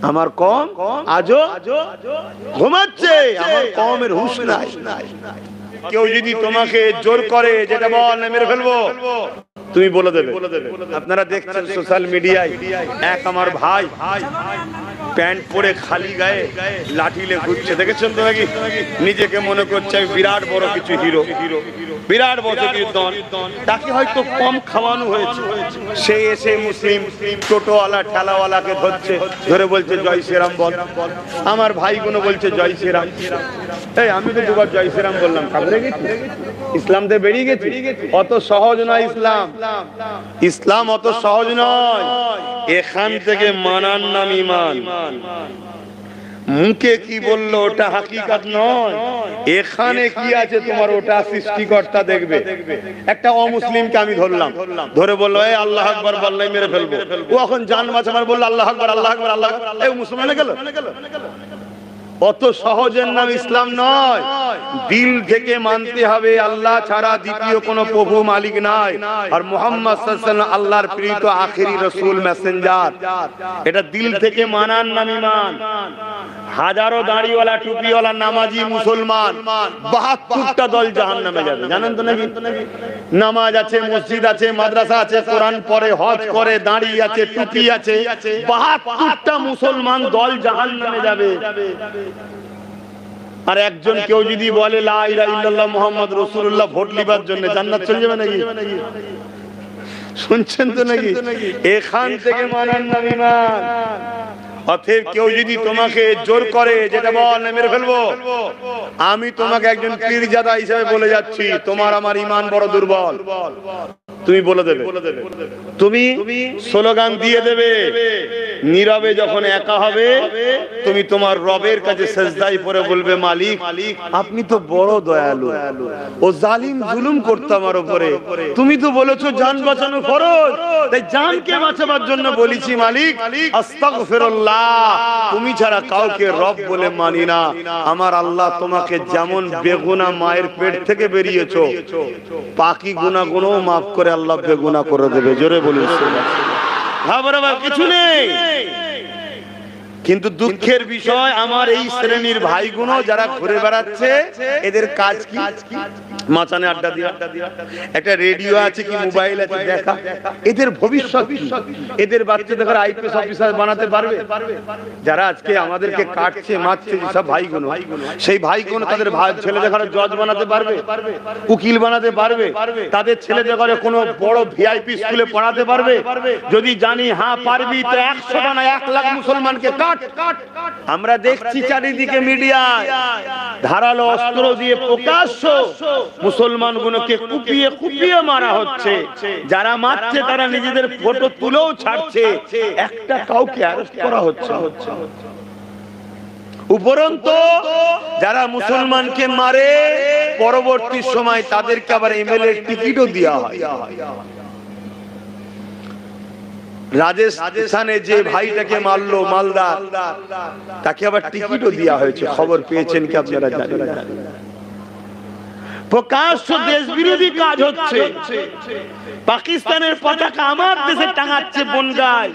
আমার কম আজও ঘুমাচ্ছে, আমার কমের হুঁশ নাই। কেউ যদি তোমাকে জোর করে যেটা বল মেরে ফেলবো, তুমি বলে দেবে। আপনারা দেখছেন সোশ্যাল মিডিয়ায় এক আমার ভাই প্যান্ট পরে খালি গায়ে লাঠি নিয়ে ঘুরছে, দেখেছেন তো নাকি? নিজেকে মনে করছে বিরাট বড় কিছু হিরো, বিরাট বড় কিছু দন। তাকে হয়তো কম খাওয়ানো হয়েছে, সে এসে মুসলিম টোটোওয়ালা ঠেলাওয়ালাকে ধরছে, ধরে বলছে জয় শ্রীরাম বল। আমার ভাইগুলো বলছে জয় শ্রীরাম। এই আমি তো দুবার জয় শ্রীরাম বললাম, কাবরে গেছি? ইসলাম থেকে বেরিয়ে গেছি? অত সহজ নয় ইসলাম, ইসলাম অত সহজ নয়। এখান থেকে মানার নাম ইমান। মুখে কি বললো ওটা হাকিকাত নয়, এখানে কি আছে তোমার ওটা সৃষ্টিকর্তা দেখবে। একটা অমুসলিমকে আমি ধরলাম, ধরে বললো এই আল্লাহ আকবার বললেই মেরে ফেলবো। ও এখন জান বাঁচাবার বললো আল্লাহ আকবার আল্লাহ আকবার আল্লাহ আকবার, এই মুসলমানে গেল। অত সহজের নাম ইসলাম নয়। দিল থেকে মানতে হবে আল্লাহ ছাড়া দ্বিতীয় কোনো প্রভু মালিক নাই, আর মুহাম্মদ সাল্লাল্লাহু আলাইহি ওয়াসাল্লাম আল্লাহর প্রেরিত আখেরি রাসূল মেসেঞ্জার। এটা দিল থেকে মানার নাম ঈমান। হাজারো দাড়িওয়ালা টুপিওয়ালা নামাজি মুসলমান ৭২টা দল জাহান্নামে যাবে, জানেন তো নাকি? নামাজ আছে, মসজিদ আছে, মাদ্রাসা আছে, কোরআন পড়ে, হজ করে, দাড়ি আছে, টুপি আছে, ৭২টা মুসলমান দল জাহান্নামে যাবে। আর একজন কেউ যদি বলে লা ইলাহা ইল্লাল্লাহ মুহাম্মদ রাসূলুল্লাহ ভোট লিবার জন্য, জান্নাত চলে যাবে নাকি? শুনছেন তো নাকি? এখান থেকে মানার নাম ঈমান। অতএব কেউ যদি তোমাকে জোর করে যেটা বল মেরে ফেলবো, আমি তোমাকে একজন পীরজাদা হিসেবে বলে যাচ্ছি, তোমার আমার ঈমান বড় দুর্বল, তুমি বলে দেবে। তুমি স্লোগান দিয়ে দেবে, নীরবে যখন একা হবে তুমি তোমার রবের কাছে সেজদায় পড়ে বলবে মালিক আপনি তো বড় দয়ালু, ও জালিম জুলুম করতো আমার উপরে, তুমি তো বলেছো জান বাঁচানো ফরজ, তাই জানকে বাঁচাবার জন্য বলেছি মালিক আস্তাগফিরুল্লাহ, তুমি ছাড়া কাউকে রব বলে মানি না। আমার আল্লাহ তোমাকে যেমন বেগুনা মায়ের পেট থেকে বেরিয়েছো, বাকি গুনাহগুলো মাফ করে আল্লাহ বেগুনা করে দেবে। জোরে বলুন সুবহানাল্লাহ। কিছু নেই, কিন্তু দুঃখের বিষয় আমার এই শ্রেণীর ভাইগুলো যারা ঘুরে বেড়াচ্ছে, এদের কাজ কি? মাচানে আড্ডা দিয়া, একটা রেডিও আছে কি মোবাইল আছে দেখা। এদের ভবিষ্যৎ কি? এদের বাচ্চাদের আইপিএস অফিসার বানাতে পারবে? যারা আজকে আমাদেরকে কাটছে মারছে সব ভাইগুলো, সেই ভাইগুলো তাদের ছেলেদের ঘরে জজ বানাতে পারবে, উকিল বানাতে পারবে, তাদের ছেলেদের ঘরে কোনো বড় ভিআইপি স্কুলে পড়াতে পারবে? যদি জানি হ্যাঁ পারবি, তো ১০০টা না ১ লাখ মুসলমানকে কাট। আমরা দেখছি চারিদিকে মিডিয়ায় ধারালো অস্ত্র দিয়ে প্রকাশ্য মুসলমানগুলোকে কুপিয়ে কুপিয়ে মারা হচ্ছে। যারা মারছে তারা নিজেদের ফটো তুলেও ছাড়ছে, একটা কাউকে অ্যারেস্ট করা হচ্ছে। উপরন্তু যারা মুসলমানকে মারে পরবর্তী সময় তাদেরকে আবার এমএলএ টিকিটও দেওয়া হয়। রাজস্থানে যে ভাইটাকে মারলো মালদার, তাকে আবার টিকিটও দেওয়া হয়েছে। খবর পেয়েছেন কি আপনারা? জানেন প্রকাশ্য দেশ বিরোধী কাজ হচ্ছে। পাকিস্তানের পতাকা আমার দেশে টাঙাচ্ছে বনগায়,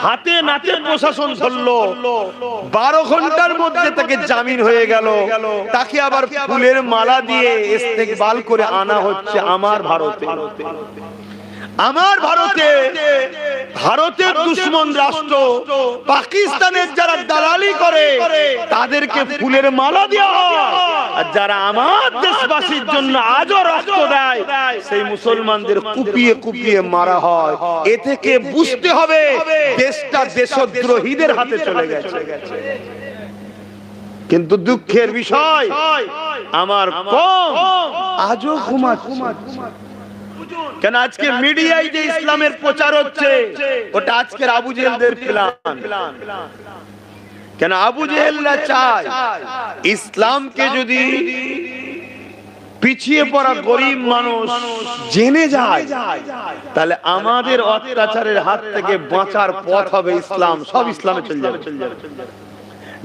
হাতে নাতে প্রশাসন ধরলো, 12 ঘন্টার মধ্যে তাকে জামিন হয়ে গেল। তাকে আবার ফুলের মালা দিয়ে ইস্তেকবাল করে আনা হচ্ছে আমার ভারতে। আমার ভারতে, ভারতের দুশমন রাষ্ট্র পাকিস্তানের যারা দালালি করে তাদেরকে ফুলের মালা দেওয়া হয়, আর যারা আমার দেশবাসীর জন্য আজও রক্ত দেয় সেই মুসলমানদের কুপিয়ে কুপিয়ে মারা হয়। এ থেকে বুঝতে হবে দেশটা দেশদ্রোহীদের হাতে চলে গেছে। কিন্তু দুঃখের বিষয় আমার কম আজও ঘুমাচ্ছে। কেন? আজকে মিডিয়ায় যে ইসলামের প্রচার হচ্ছে ওটা আজকের আবু জেহেলদের প্ল্যান। কেন? আবু জেহেলরা চায় ইসলামকে যদি পিছিয়ে পড়া গরিব মানুষ জেনে যায়, তাহলে আমাদের অত্যাচারের হাত থেকে বাঁচার পথ হবে ইসলাম, সব ইসলামে চলে যাবে।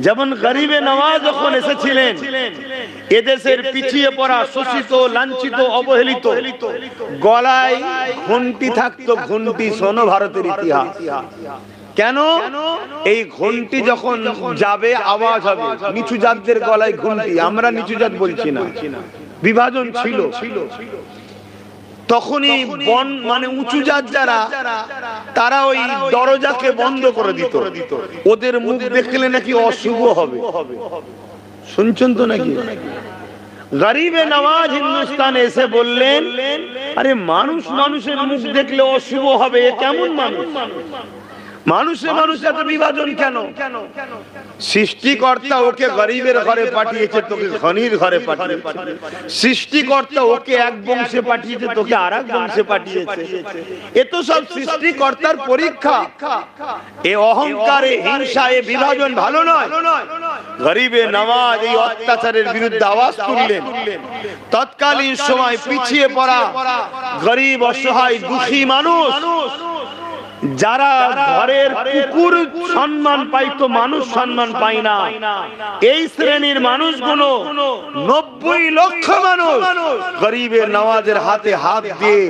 যেমন গরিবে নওয়াজ যখন এসেছিলেন, এদেশের পিছিয়ে পড়া, শোষিত, লাঞ্ছিত, অবহেলিত, গলায় ঘন্টি থাকতো, ঘন্টি শোনো ভারতের ইতিহাস। কেন? এই ঘন্টি যখন যাবে আওয়াজ হবে, নিচু জাতদের গলায় ঘন্টি, আমরা নিচু জাত বলছি না, বিভাজন ছিল। তখনই বন মানে উঁচু জাত যারা, তারা ওই দরজাকে বন্ধ করে দিত, ওদের মুখ দেখলে নাকি অশুভ হবে। শুনছেন তো নাকি? গরিবে নওয়াজ হিন্দুস্তানে এসে বললেন, আরে মানুষ মানুষের মুখ দেখলে অশুভ হবে, এ কেমন মানুষ? মানুষে মানুষ এত বিভাজন কেন? সৃষ্টিকর্তা ওকে গরিবের ঘরে পাঠিয়েছে, তোকে ধনীর ঘরে পাঠিয়েছে। সৃষ্টিকর্তা ওকে এক বংশে পাঠিয়েছে, তোকে আরেক বংশে পাঠিয়েছে। এ তো সব সৃষ্টিকর্তার পরীক্ষা। এ অহংকারে, হিংসায়, বিভাজন ভালো নয়। গরিবে নওয়াজ এই অত্যাচারের বিরুদ্ধে আওয়াজ তুললেন। তৎকালীন সময় পিছিয়ে পড়া গরিব, অসহায়, দুঃখী মানুষ, যারা ঘরের কুকুর সম্মান পাইতো, মানুষ সম্মান পায় না, এই শ্রেণীর মানুষগুলো 90 লক্ষ মানুষ গরিবের নওয়াজের হাতে হাত দিয়ে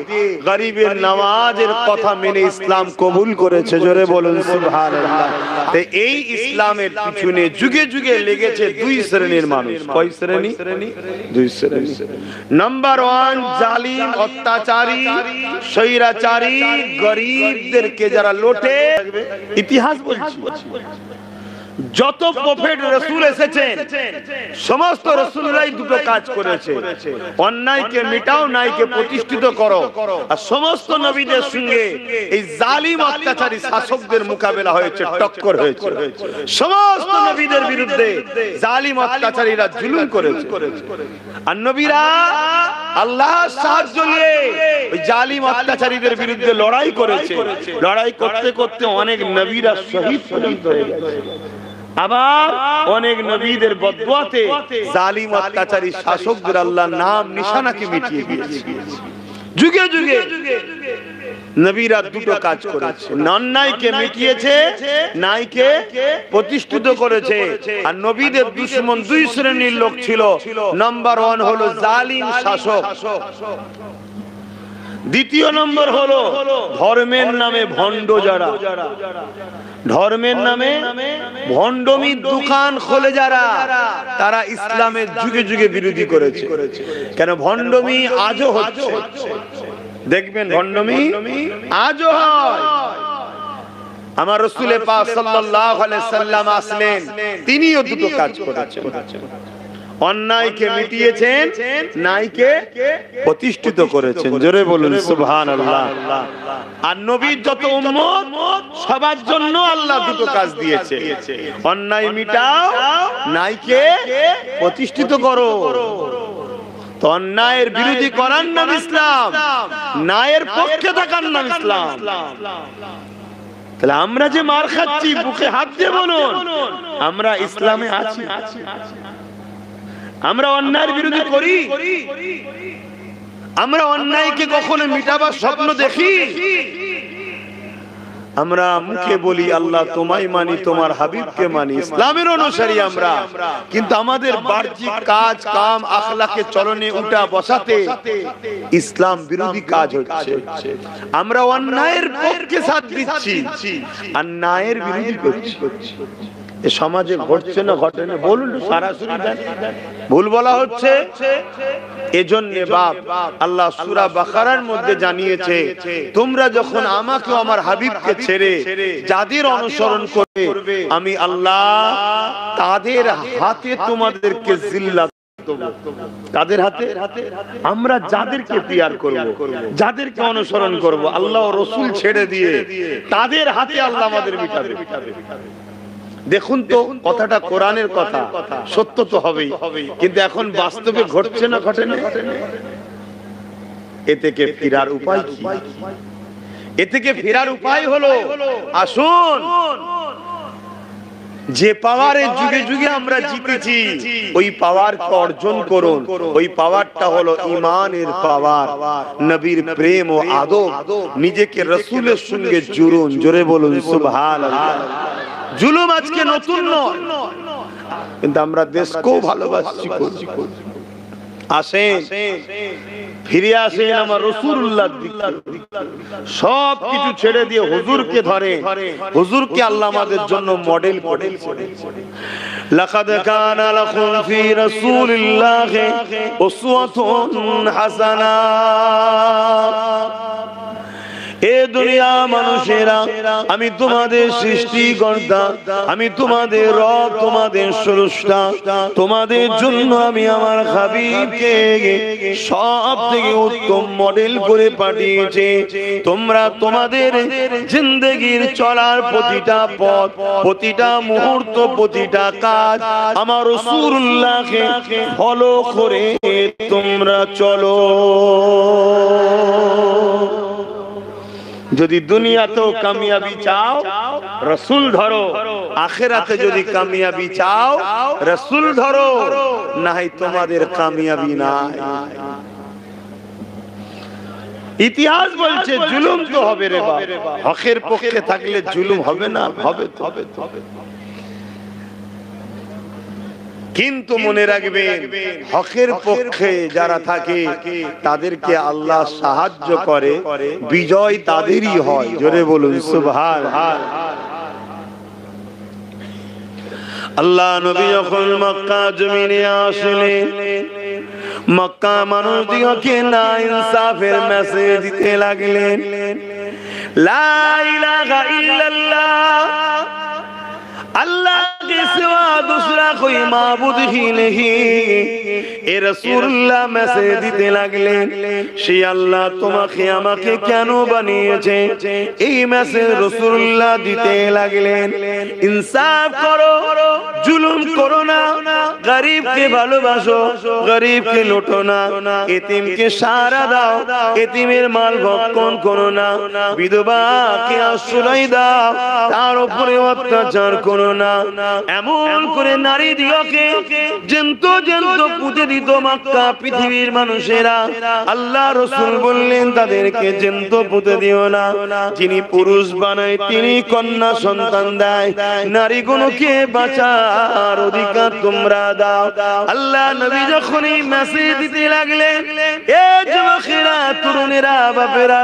গরিবের নওয়াজের কথা মেনে ইসলাম কবুল করেছে। জোরে বলুন সুবহানাল্লাহ। তো এই ইসলামের পিছনে যুগে যুগে লেগেছে দুই শ্রেণীর মানুষ। কয় শ্রেণী? দুই শ্রেণী। নাম্বার 1 জালিম, অত্যাচারী, স্বৈরাচারী, গরিবদের যারা লোটে। ইতিহাস বলছি, যত প্রফেট রাসূল এসেছেন সমস্ত রাসূলরাই দুটো কাজ করেছে, অন্যায়কে মিটাও, ন্যায়কে প্রতিষ্ঠিত করো। আর সমস্ত নবীদের সঙ্গে এই জালিম অত্যাচারী শাসকদের মোকাবেলা হয়েছে, টক্কর হয়েছে। সমস্ত নবীদের বিরুদ্ধে জালিম অত্যাচারীরা জুলুম করেছে, আর নবীরা আল্লাহর সাহায্য নিয়ে ওই জালিম অত্যাচারীদের বিরুদ্ধে লড়াই করেছে। লড়াই করতে করতে অনেক নবীরা শহীদ পর্যন্ত হয়ে গেছে। আবার অনেক নবীদের বদদুয়াতে জালিম অত্যাচারী শাসকদের আল্লাহর নাম নিশানাকে মিটিয়ে দিয়েছে। যুগে যুগে নবীরা দুটো কাজ করেছে, অন্যায়কে মিটিয়েছে, ন্যায়কে প্রতিষ্ঠিত করেছে। আর নবীদের দুশমন দুই শ্রেণীর লোক ছিল। নাম্বার 1 হলো জালিম শাসক, দ্বিতীয় নম্বর হলো ধর্মের নামে ভণ্ড যারা, ধর্মের নামে ভণ্ডমির দোকান খোলে যারা, তারা ইসলামের যুগে যুগে বিরোধী করেছে। কেন? ভণ্ডমি আজও হচ্ছে, দেখবেন ভণ্ডমি আজও হয়। আমার রাসূল পাক সাল্লাল্লাহু আলাইহি সাল্লাম আসলেন, তিনিও দুটো কাজ করেছেন, অন্যায়কে মিটিয়েছেন, ন্যায়কে প্রতিষ্ঠিত করেছেন। জোরে বলুন সুবহানাল্লাহ। আর নবীর যত উম্মত সবার জন্য আল্লাহ দুটো কাজ দিয়েছে, অন্যায় মিটাও, ন্যায়কে প্রতিষ্ঠিত করো। তো অন্যায়ের বিরোধী করার নাম ইসলাম, ন্যায়ের পক্ষে থাকার নাম ইসলাম। তাহলে আমরা যে মার খাচ্ছি, বুকে হাত দিয়ে বলুন আমরা ইসলামে আছি। আমরা অন্যায়ের বিরোধী করি, আমরা অন্যায়কে কখনো মিটাবার স্বপ্ন দেখি? আমরা মুখে বলি আল্লাহ তোমায় মানি, তোমার হাবিবকে মানি, ইসলামের অনুসারী আমরা, কিন্তু আমাদের বাহ্যিক কাজ কাম আখলাকে চলনে উঠা বসাতে ইসলাম বিরোধী কাজ হচ্ছে। আমরা অন্যায়ের পক্ষে সাথ দিচ্ছি আর ন্যায়ের বিরোধী করছি। এ সমাজে ঘটছে না ঘটে না? বলুন সরাসরি ভুল বলা হচ্ছে। এজন্য বাপ আল্লাহ সূরা বাকারার মধ্যে জানিয়েছে, তোমরা যখন আমাকে আমার হাবিবকে ছেড়ে যাদের অনুসরণ করবে, আমি আল্লাহ তাদের হাতে তোমাদেরকে জিল্লাত দেব। তাদের হাতে? আমরা যাদেরকে পিয়ার করব, যাদেরকে অনুসরণ করব, আল্লাহ ও রাসূল ছেড়ে দিয়ে তাদের হাতে আল্লাহ আমাদের মিটাবে। দেখুন তো কথাটা কোরআনের কথা, সত্য তো হবেই, কিন্তু এখন বাস্তবে ঘটছে না ঘটে না? এ থেকে ফেরার উপায় কি? এ থেকে ফেরার উপায় হলো, আসুন যে পাওয়ারের যুগে যুগে আমরা জিতেছি ওই পাওয়ারকে অর্জন করুন। ওই পাওয়ারটা হলো ঈমানের পাওয়ার, নবীর প্রেম ও আদব, নিজেকে রাসূলের সঙ্গে জুড়ুন। জোরে বলুন সুবহানাল্লাহ। জুলুম আজকে নতুন নয়, কিন্তু আমরা দেশকেও ভালোবাসি। আসেন ফিরে আসেন আমার রাসূলুল্লাহর দিকে, সব কিছু ছেড়ে দিয়ে হুজুরকে ধরে, হুজুরকে আল্লাহ আমাদের জন্য মডেল করেছেন। লাকাদ কানা লাকুম ফি রাসূলিল্লাহি উসওয়াতুন হাসানা। এ দুনিয়া মানুষেরা, আমি তোমাদের সৃষ্টিকর্তা, আমি তোমাদের রব, তোমাদের স্রষ্টা, তোমাদের জন্য আমি আমার হাবিবকে সব থেকে উত্তম মডেল করে পাঠিয়েছি। তোমরা তোমাদের জিন্দেগির চলার প্রতিটা পথ, প্রতিটা মুহূর্ত, প্রতিটা কাজ আমার রাসূলুল্লাহকে ফলো করে তোমরা চলো। যদি দুনিয়াতেও কামিয়াবি চাও রাসূল ধরো, আখিরাতে যদি কামিয়াবি চাও রাসূল ধরো, নাই তোমাদের কামিয়াবি নাই। ইতিহাস বলছে জুলুম তো হবে রে বাপ, হকের পক্ষে থাকলে জুলুম হবে না? হবে। কিন্তু মনে রাখবেন, হকের পক্ষে যারা থাকে তাদেরকে আল্লাহ সাহায্য করে, বিজয় তাদেরই হয়। জোরে বলুন সুবহানাল্লাহ। আল্লাহ নবী যখন মক্কা জমিনে আসলেন, মক্কা মানুষদিগকে না ইনসাফের মেসেজ দিতে লাগলেন। লা ইলাহা ইল্লাল্লাহ, अल्लाह के सिवा दूसरा कोई माबूद ही नहीं। ए रसूलुल्लाह मैसेज দিতে লাগলেন, সেই আল্লাহ তোমাকে আমাকে কেন বানিয়েছে, এই মেসেজ রাসূলুল্লাহ দিতে লাগলেন। ইনসাফ করো, জুলুম করো না, গরিবকে ভালোবাসো, গরিবকে লুটো না, এতিমকে সাহারা দাও, এতিমের মাল ভক্ষণ করো না, বিধবাকে আশ্রয় দাও, তার উপরে অত্যাচার করো না। এমন করে নারী দিগকে জ্যান্ত পুঁতে দিত মক্কা পৃথিবীর মানুষেরা। আল্লাহ রাসূল বললেন তাদেরকে জ্যান্ত পুঁতে দিও না। যিনি পুরুষ বানায় তিনি কন্যা সন্তান দেয়, নারীগুলোকে বাঁচার অধিকার তোমরা দাও। আল্লাহ নবী যখন এই মেসেজ দিতে লাগলেন, এ যুবকেরা, তরুণেরা, বাপেরা,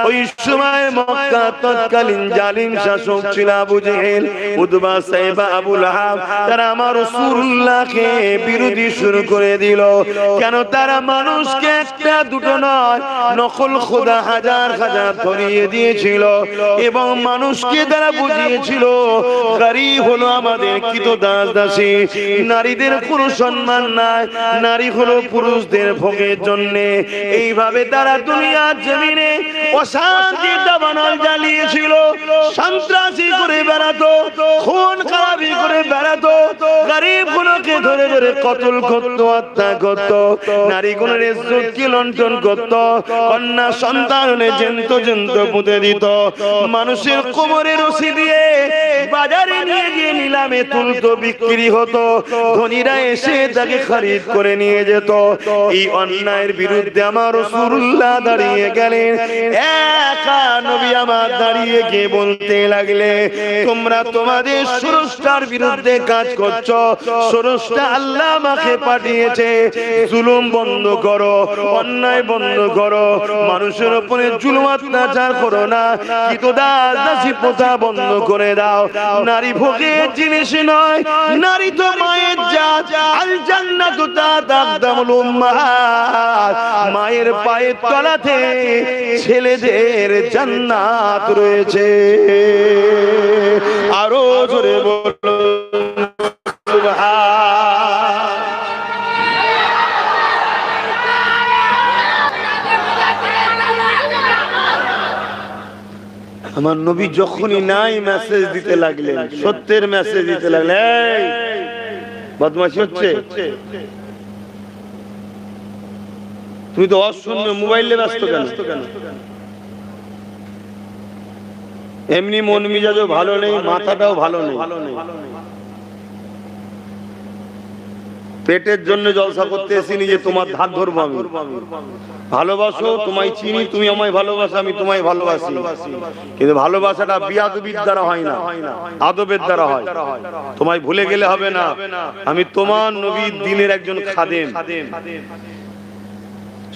ওই সময় মক্কা তৎকালীন জালিম শাসক ছিল আবু জেহেল, উতবা, সাইবা, আবু লাহাব, তারা আমার রাসূলুল্লাহকে বিরোধী শুরু করে দিল। কেন? তারা মানুষকে একটা দুটো নয়, নকল খোদা হাজার হাজার ধরিয়ে দিয়েছিল এবং মানুষকে তারা বুঝিয়েছিল গরিব হলো আমাদের কৃতদাস দাসী, নারীদের কোনো সম্মান নাই, নারী হলো পুরুষদের ভোগের জন্য। এইভাবে তারা দুনিয়ার জমিনে অশান্তির দাবানল জ্বালিয়েছিল, সন্ত্রাসী করে বেড়াতো, খুন খারাপি করে বেড়াতো, গরিবগুলোকে ধরে ধরে কতল করত, হত্যা করত, নারীগুলোর ইজ্জতকে লণ্ঠন করত, কন্যা সন্তানের জ্যান্ত পুঁতে দিত, মানুষের কোমরে রশি দিয়ে বাজারে নিয়ে গিয়ে নিলামে তুলতো, বিক্রি হতো, ধনীরা এসে তাকে খরিদ করে নিয়ে যেত। এই অন্যায়ের বিরুদ্ধে আমার রাসূলুল্লাহ দাঁড়িয়ে গেলেন। একা নবী আমার দাঁড়িয়ে গিয়ে বলতে লাগলে, তোমরা তোমাদের স্রষ্টার বিরুদ্ধে কাজ করছো, স্রষ্টা আল্লাহ আমাকে পাঠিয়েছে, জুলুম বন্ধ করো, অন্যায় বন্ধ করো, মানুষের উপরে জুলুম অত্যাচার করো না, কৃতদাস দাসী প্রথা বন্ধ করে দাও। নারী ভোগের জিনিস নয়, নারী তো মায়ের জাত, আল জান্নাতু তাহতাল উম্মাহাত, মায়ের পায়ের তলাতে ছেলেদের জান্নাত রয়েছে। আরো জোরে বলো সুবহান। আমার নবী যখনই নাই মেসেজ দিতে লাগলেন, সত্যের মেসেজ দিতে লাগলেন। বদমাশি হচ্ছে, তুমি তো অশূন্য মোবাইলে ব্যস্ত কেন? এমনি মন মিজাজও ভালো নেই, মাথাটাও ভালো নেই, পেটের জন্য জলসা করতে এসেছি যে তোমার ধার ধরবো আমি। ভালোবাসো, তোমায় চিনি, তুমি আমায় ভালোবাসো, আমি তোমায় ভালোবাসি, কিন্তু ভালোবাসাটা বিয়াদবির দ্বারা হয় না, আদবের দ্বারা হয়। তোমায় ভুলে গেলে হবে না, আমি তোমার নবীর দ্বীনের একজন খাদেম।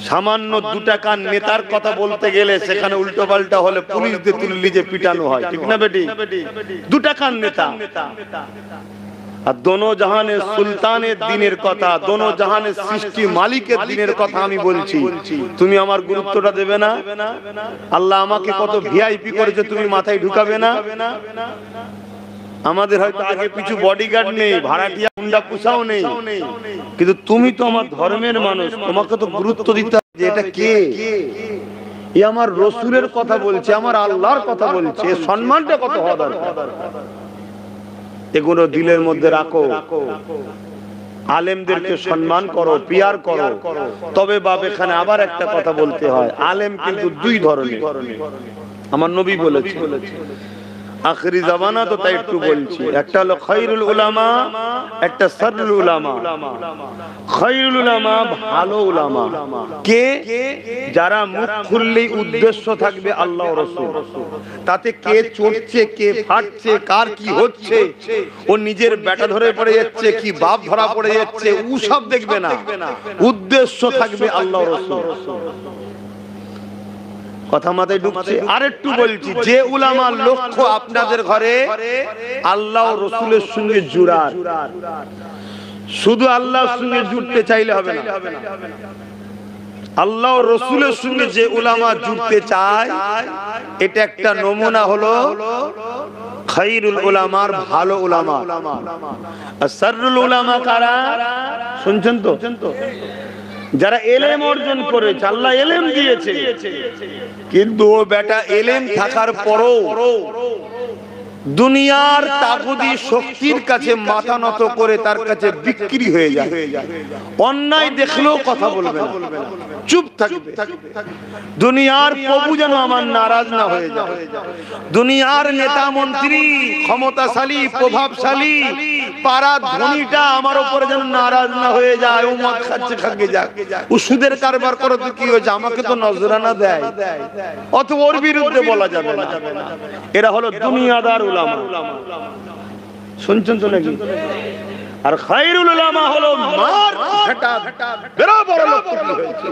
সামান্য 2 টাকার নেতার কথা বলতে গেলে সেখানে উল্টো পাল্টা হলে পুলিশ দিয়ে তুললি যে পিটানো হয়, ঠিক না বেটি? 2 টাকার নেতা আর দোনো জাহানের সুলতানের দিনের কথা, দোনো জাহানের সৃষ্টি মালিকের দিনের কথা আমি বলছি, তুমি আমার গুরুত্বটা দেবে না? আল্লাহ আমাকে কত ভিআইপি করেছে তুমি মাথায় ঢুকাবে না? আমাদের হয়তো আগে পিছু বডিগার্ড নেই, ভাড়াটিয়া গুন্ডা পুষাও নেই, কিন্তু তুমি তো আমার ধর্মের মানুষ, তোমাকে তো গুরুত্ব দিতে হবে যে এটা কে, এ আমার রসুলের কথা বলছে, আমার আল্লাহর কথা বলছে, সম্মানটা কত হওয়া দরকার। এগুলো দিলের মধ্যে রাখো, আলেমদেরকে সম্মান করো, পিয়ার করো। তবে বাপ এখানে আবার একটা কথা বলতে হয়, আলেম কিন্তু 2 ধরনের, আমার নবী বলেছে। আখরি জামানা তো তাই একটু বলছি, একটা হলো খায়রুল উলামা, একটা সাররুল উলামা। খায়রুল উলামা ভালো উলামা কে? যারা মুখ খুললেই উদ্দেশ্য থাকবে আল্লাহ ও রাসূল, তাতে কে চড়ছে কে ফাটছে কার কি হচ্ছে, ও নিজের বেটা ধরে পড়ে যাচ্ছে কি বাপ ধরা পড়ে যাচ্ছে ও সব দেখবে না, উদ্দেশ্য থাকবে আল্লাহ ও রাসূল। কথা মাথায় ঢুকছে? আর একটু বলছি, যে উলামার লক্ষ্য আপনাদের ঘরে আল্লাহ ও রাসূলের সঙ্গে জুড়ার, শুধু আল্লাহর সঙ্গে জুড়তে চাইলে হবে না, আল্লাহ ও রাসূলের সঙ্গে যে উলামা জুড়তে চায়, এটা একটা নমুনা হলো খায়রুল উলামার ভালো উলামা। আর সাররুল উলামা কারা শুনছেন তো? যারা এলেম অর্জন করেছে, আল্লাহ এলেম দিয়েছে, কিন্তু ও বেটা এলেম থাকার পরও দুনিয়ার তাগুদি শক্তির কাছে মাথা নত করে তার কাছে বিক্রি হয়ে যায়। অন্যায় দেখলেও কথা বলবে না, চুপ থাকবে। দুনিয়ার প্রভু যেন আমার নারাজ না হয়ে যায়, দুনিয়ার নেতা মন্ত্রী ক্ষমতাশালী প্রভাবশালী পাড়া ধনীটা আমার উপরে যেন নারাজ না হয়ে যায়, ও মদ খাচ্ছে খাগে যাক, ও সুদের কারবার করে তো কি হয়েছে, আমাকে তো নজরানা দেয়, অথবা ওর বিরুদ্ধে বলা যাবে না। এরা হলো দুনিয়াদার উলামা, শুনছেন তো নাকি? আর খায়রুল উলামা হলো মার ফাটা বেরো বড় লোক হয়েছে,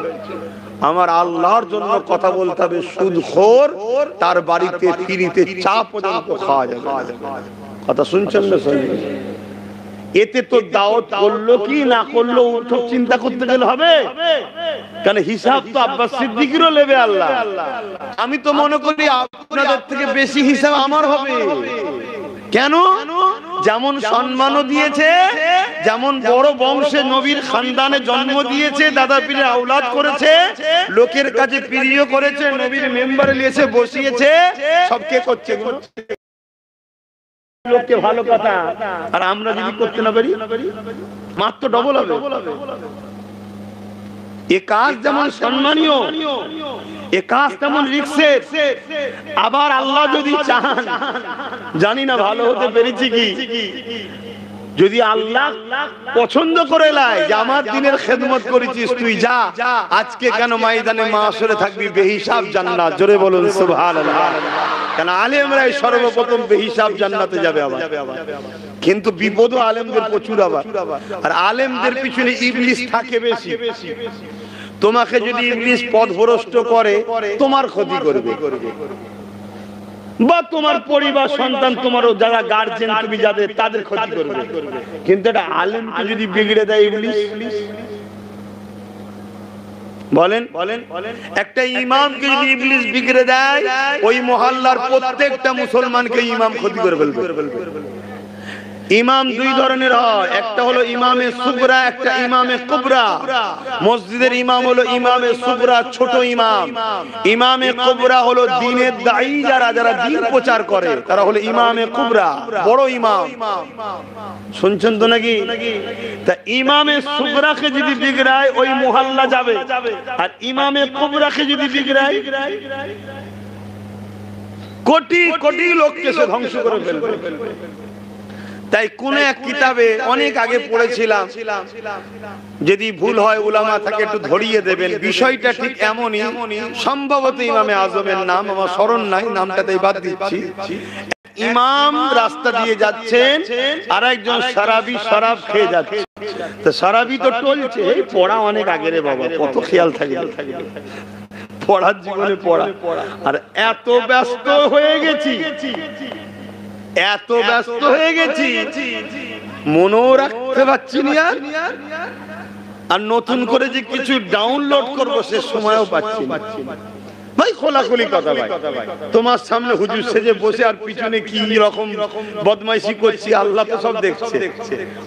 আমার আল্লাহর জন্য কথা বলতে হবে, সুদখোর তার বাড়িতে ফিরিতে চা পর্যন্ত খাওয়া যাবে। কথা শুনছেন না? শুনুন, এতে তো দাওয়াত করলো কি না করলো তো চিন্তা করতে গেলে হবে, কারণ হিসাব তো আব্বাস সিদ্দিকীরও নেবে আল্লাহ। আমি তো মনে করি আপনাদের থেকে বেশি হিসাব আমার হবে। কেন? যেমন সম্মানও দিয়েছে, যেমন বড় বংশে নবীর খানদানে জন্ম দিয়েছে, দাদা পীরের আওলাদ করেছে, লোকের কাছে প্রিয় করেছে, নবীর মেম্বারে নিয়েছে বসিয়েছে, সব কে করছে? লোককে ভালো কথা। আর আমরা যদি করতে না পারি মাত্র ডবল হবে। এ কাজ যেমন সম্মানীয়, এ কাজ তেমন রিস্কের। আবার আল্লাহ যদি চান, জানি না ভালো হতে পেরেছি কি, যদি আল্লাহ পছন্দ করে লাই যে আমার দিনের খেদমত করেছিস তুই যা, আজকে কেন ময়দানে মাশরে থাকবি বেহিসাব জান্নাত। জোরে বলুন সুবহানাল্লাহ। কারণ আলেমরাই সর্বপ্রথম বেহিসাব জান্নাতে যাবে আবার। কিন্তু বিপদ আলেমদের প্রচুর আবার, আর আলেমদের পিছনে ইবলিস থাকে বেশি। তোমাকে যদি ইবলিস পথভ্রষ্ট করে তোমার ক্ষতি করবে, বা তোমার পরিবার সন্তান তোমার যারা গার্জিয়ান তুমি যাদের তাদের ক্ষতি করবে। কিন্তু এটা আলেমকে যদি বিগড়ে দেয় ইবলিস, বলেন একটা ইমামকে যদি ইবলিস বিগড়ে দেয়, ওই মহল্লার প্রত্যেকটা মুসলমানকে ইমাম ক্ষতি করে ফেলবে। ইমাম 2 ধরনের হয়, একটা হলো ইমামে সুগরা, একটা ইমামে কুবরা। মসজিদের ইমাম হলো ইমামে সুগরা, ছোট ইমাম। ইমামে কুবরা হলো দ্বীনের দায়ী, যারা দ্বীন প্রচার করে তারা হলো ইমামে কুবরা, বড় ইমাম। শুনছেন তো নাকি? তা ইমামে সুগরাকে যদি বিগড়ায় ওই মুহাল্লা যাবে, আর ইমামে কুবরাকে যদি বিগড়ায় কোটি কোটি লোককে সে ধ্বংস করে ফেলবে। তাই কোন এক কিতাবে অনেক আগে পড়েছিলাম, যদি ভুল হয় উলামা থাকে একটু ধরিয়ে দেবেন। বিষয়টা ঠিক এমনই, সম্ভবত ইমামে আজমের নাম আমার স্মরণ নাই, নামটা তাই বাদ দিচ্ছি। ইমাম রাস্তা দিয়ে যাচ্ছেন, আর একজন শরাবী শরাব খেয়ে যাচ্ছে। তো সারাবি তো টলছে, এই পড়া অনেক আগে রে বাবা, কত খেয়াল থাকে পড়ার জীবনে পড়া। আর এত ব্যস্ত হয়ে গেছি, এত ব্যস্ত হয়ে গেছি, মনেও রাখতে পারছি না। আর নতুন করে যে কিছু ডাউনলোড করবো সে সময়ও পাচ্ছি না। ভাই খোলাখুলি কথা ভাই, তোমার সামনে হুজুর সেজে বসে আর পিছনে কি রকম বদমাইশি করছি আল্লাহ তো সব দেখছে।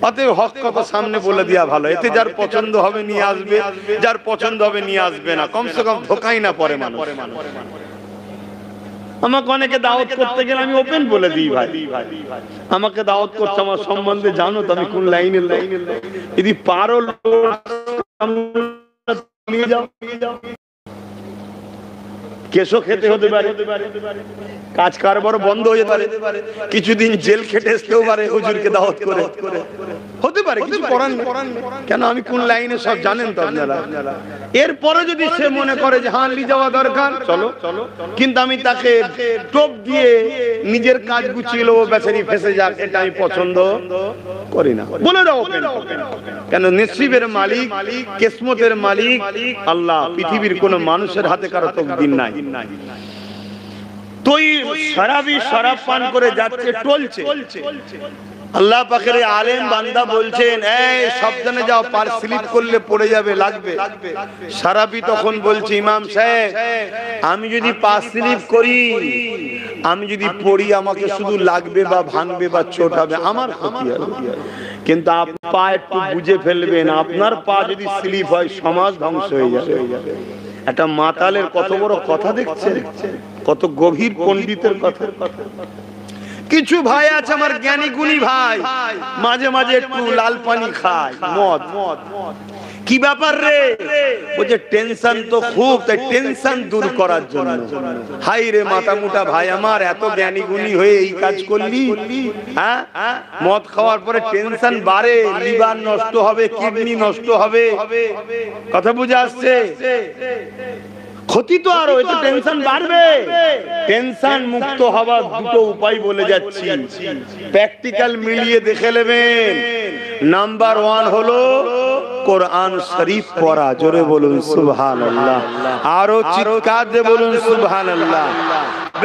অতএব হক কথা সামনে বলে দেওয়া ভালো, এতে যার পছন্দ হবে নিয়ে আসবে, যার পছন্দ হবে নিয়ে আসবে না, কমসে কম ধোকাই না পরে মানুষ। আমাকে অনেকে দাওয়াত করতে গেলে আমি ওপেন বলে দিই, ভাই আমাকে দাওয়াত করতে আমার সম্বন্ধে জানো তো আমি কোন লাইনের লোক, যদি পারো নিয়ে যাও, কেসও খেতে হতে পারে, কাজ কারবার বন্ধ হয়ে যেতে পারে, কিছুদিন জেল খেটে আসতেও পারে হুজুরকে দাওয়াত করে, হতে পারে, কিছু করার নেই। কেন আমি কোন লাইনে সব জানেন তো আপনারা। এরপরে যদি সে মনে করে যে হ্যাঁ নিয়ে যাওয়া দরকার, চলো, কিন্তু আমি তাকে টোপ দিয়ে নিজের কাজ গুছিয়ে নেবো, বেচারি ফেসে যাক, এটা আমি পছন্দ করি না। বলে দাও কেন, নসিবের মালিক, কিসমতের মালিক আল্লাহ, পৃথিবীর কোন মানুষের হাতে কারো তকদির নাই। তুই শরাবি শরাব পান করে যাচ্ছে, টলছে। আল্লাহ পাকের আলেম বান্দা বলছেন এই সাবধানে যাও, পার স্লিপ করলে পড়ে যাবে, লাগবে। শরাবি তখন বলছে ইমাম সাহেব আমি যদি পা স্লিপ করি, আমি যদি পড়ি আমাকে শুধু লাগবে বা ভাঙবে বা চোট হবে, আমার ক্ষতি হবে। কিন্তু আপনার পা একটু বুঝে ফেলবেন, আপনার পা যদি স্লিপ হয় সমাজ ধ্বংস হয়ে যাবে। একটা মাতালের কত বড় কথা দেখছেন, কত গভীর পণ্ডিতের কথা। কিছু ভাই আছে আমার জ্ঞানী গুণী ভাই, মাঝে মাঝে একটু লাল পানি খায়, মদ। কি ব্যাপার রে? বলছে টেনশন তো খুব, তাই টেনশন দূর করার জন্য। হাই রে মাথা মোটা ভাই আমার, এত জ্ঞানী গুণী হয়ে এই কাজ করলি, হ্যাঁ? মদ খাওয়ার পরে টেনশন বাড়ে, লিভার নষ্ট হবে, কিডনি নষ্ট হবে, কথা বুঝে আসছে? ক্ষতি তো আরো, এটা টেনশন বাড়বে। টেনশন মুক্ত হওয়ার দুটো উপায় বলে যাচ্ছি, প্র্যাকটিক্যাল মিলিয়ে দেখে নেবেন। নাম্বার 1 হলো কোরআন শরীফ পড়া। জোরে বলুন সুবহানাল্লাহ, আরো চিৎকার দিয়ে বলুন সুবহানাল্লাহ।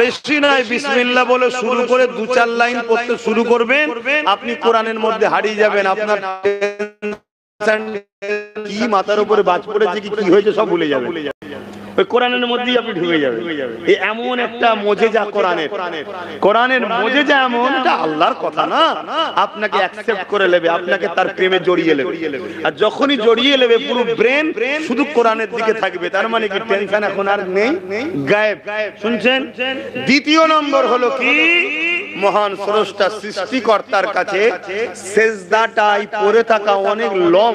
বেশি নয়, বিসমিল্লাহ বলে শুরু করে 2-4 লাইন পড়তে শুরু করবেন, আপনি কোরআনের মধ্যে হারিয়ে যাবেন। আপনার কি মাথার উপরে বাজ পড়েছে, কি হয়েছে সব ভুলে যাবেন। কোরআনের মধ্যেই আপনি ঢুকে যাবেন। এমন একটা মুজিজা কোরআনের মুজিজা, এমন এটা আল্লাহর কথা না, আপনাকে অ্যাকসেপ্ট করে নেবে, আপনাকে তার প্রেমে জড়িয়ে নেবে। আর যখনই জড়িয়ে নেবে পুরো ব্রেন শুধু কোরআনের দিকে থাকবে, তার মানে কি টেনশন এখন আর নেই, গায়েব। শুনছেন? দ্বিতীয় নম্বর হলো কি, মহান স্রষ্টা সৃষ্টিকর্তার কাছে সেজদাটাই পড়ে থাকা অনেক লং,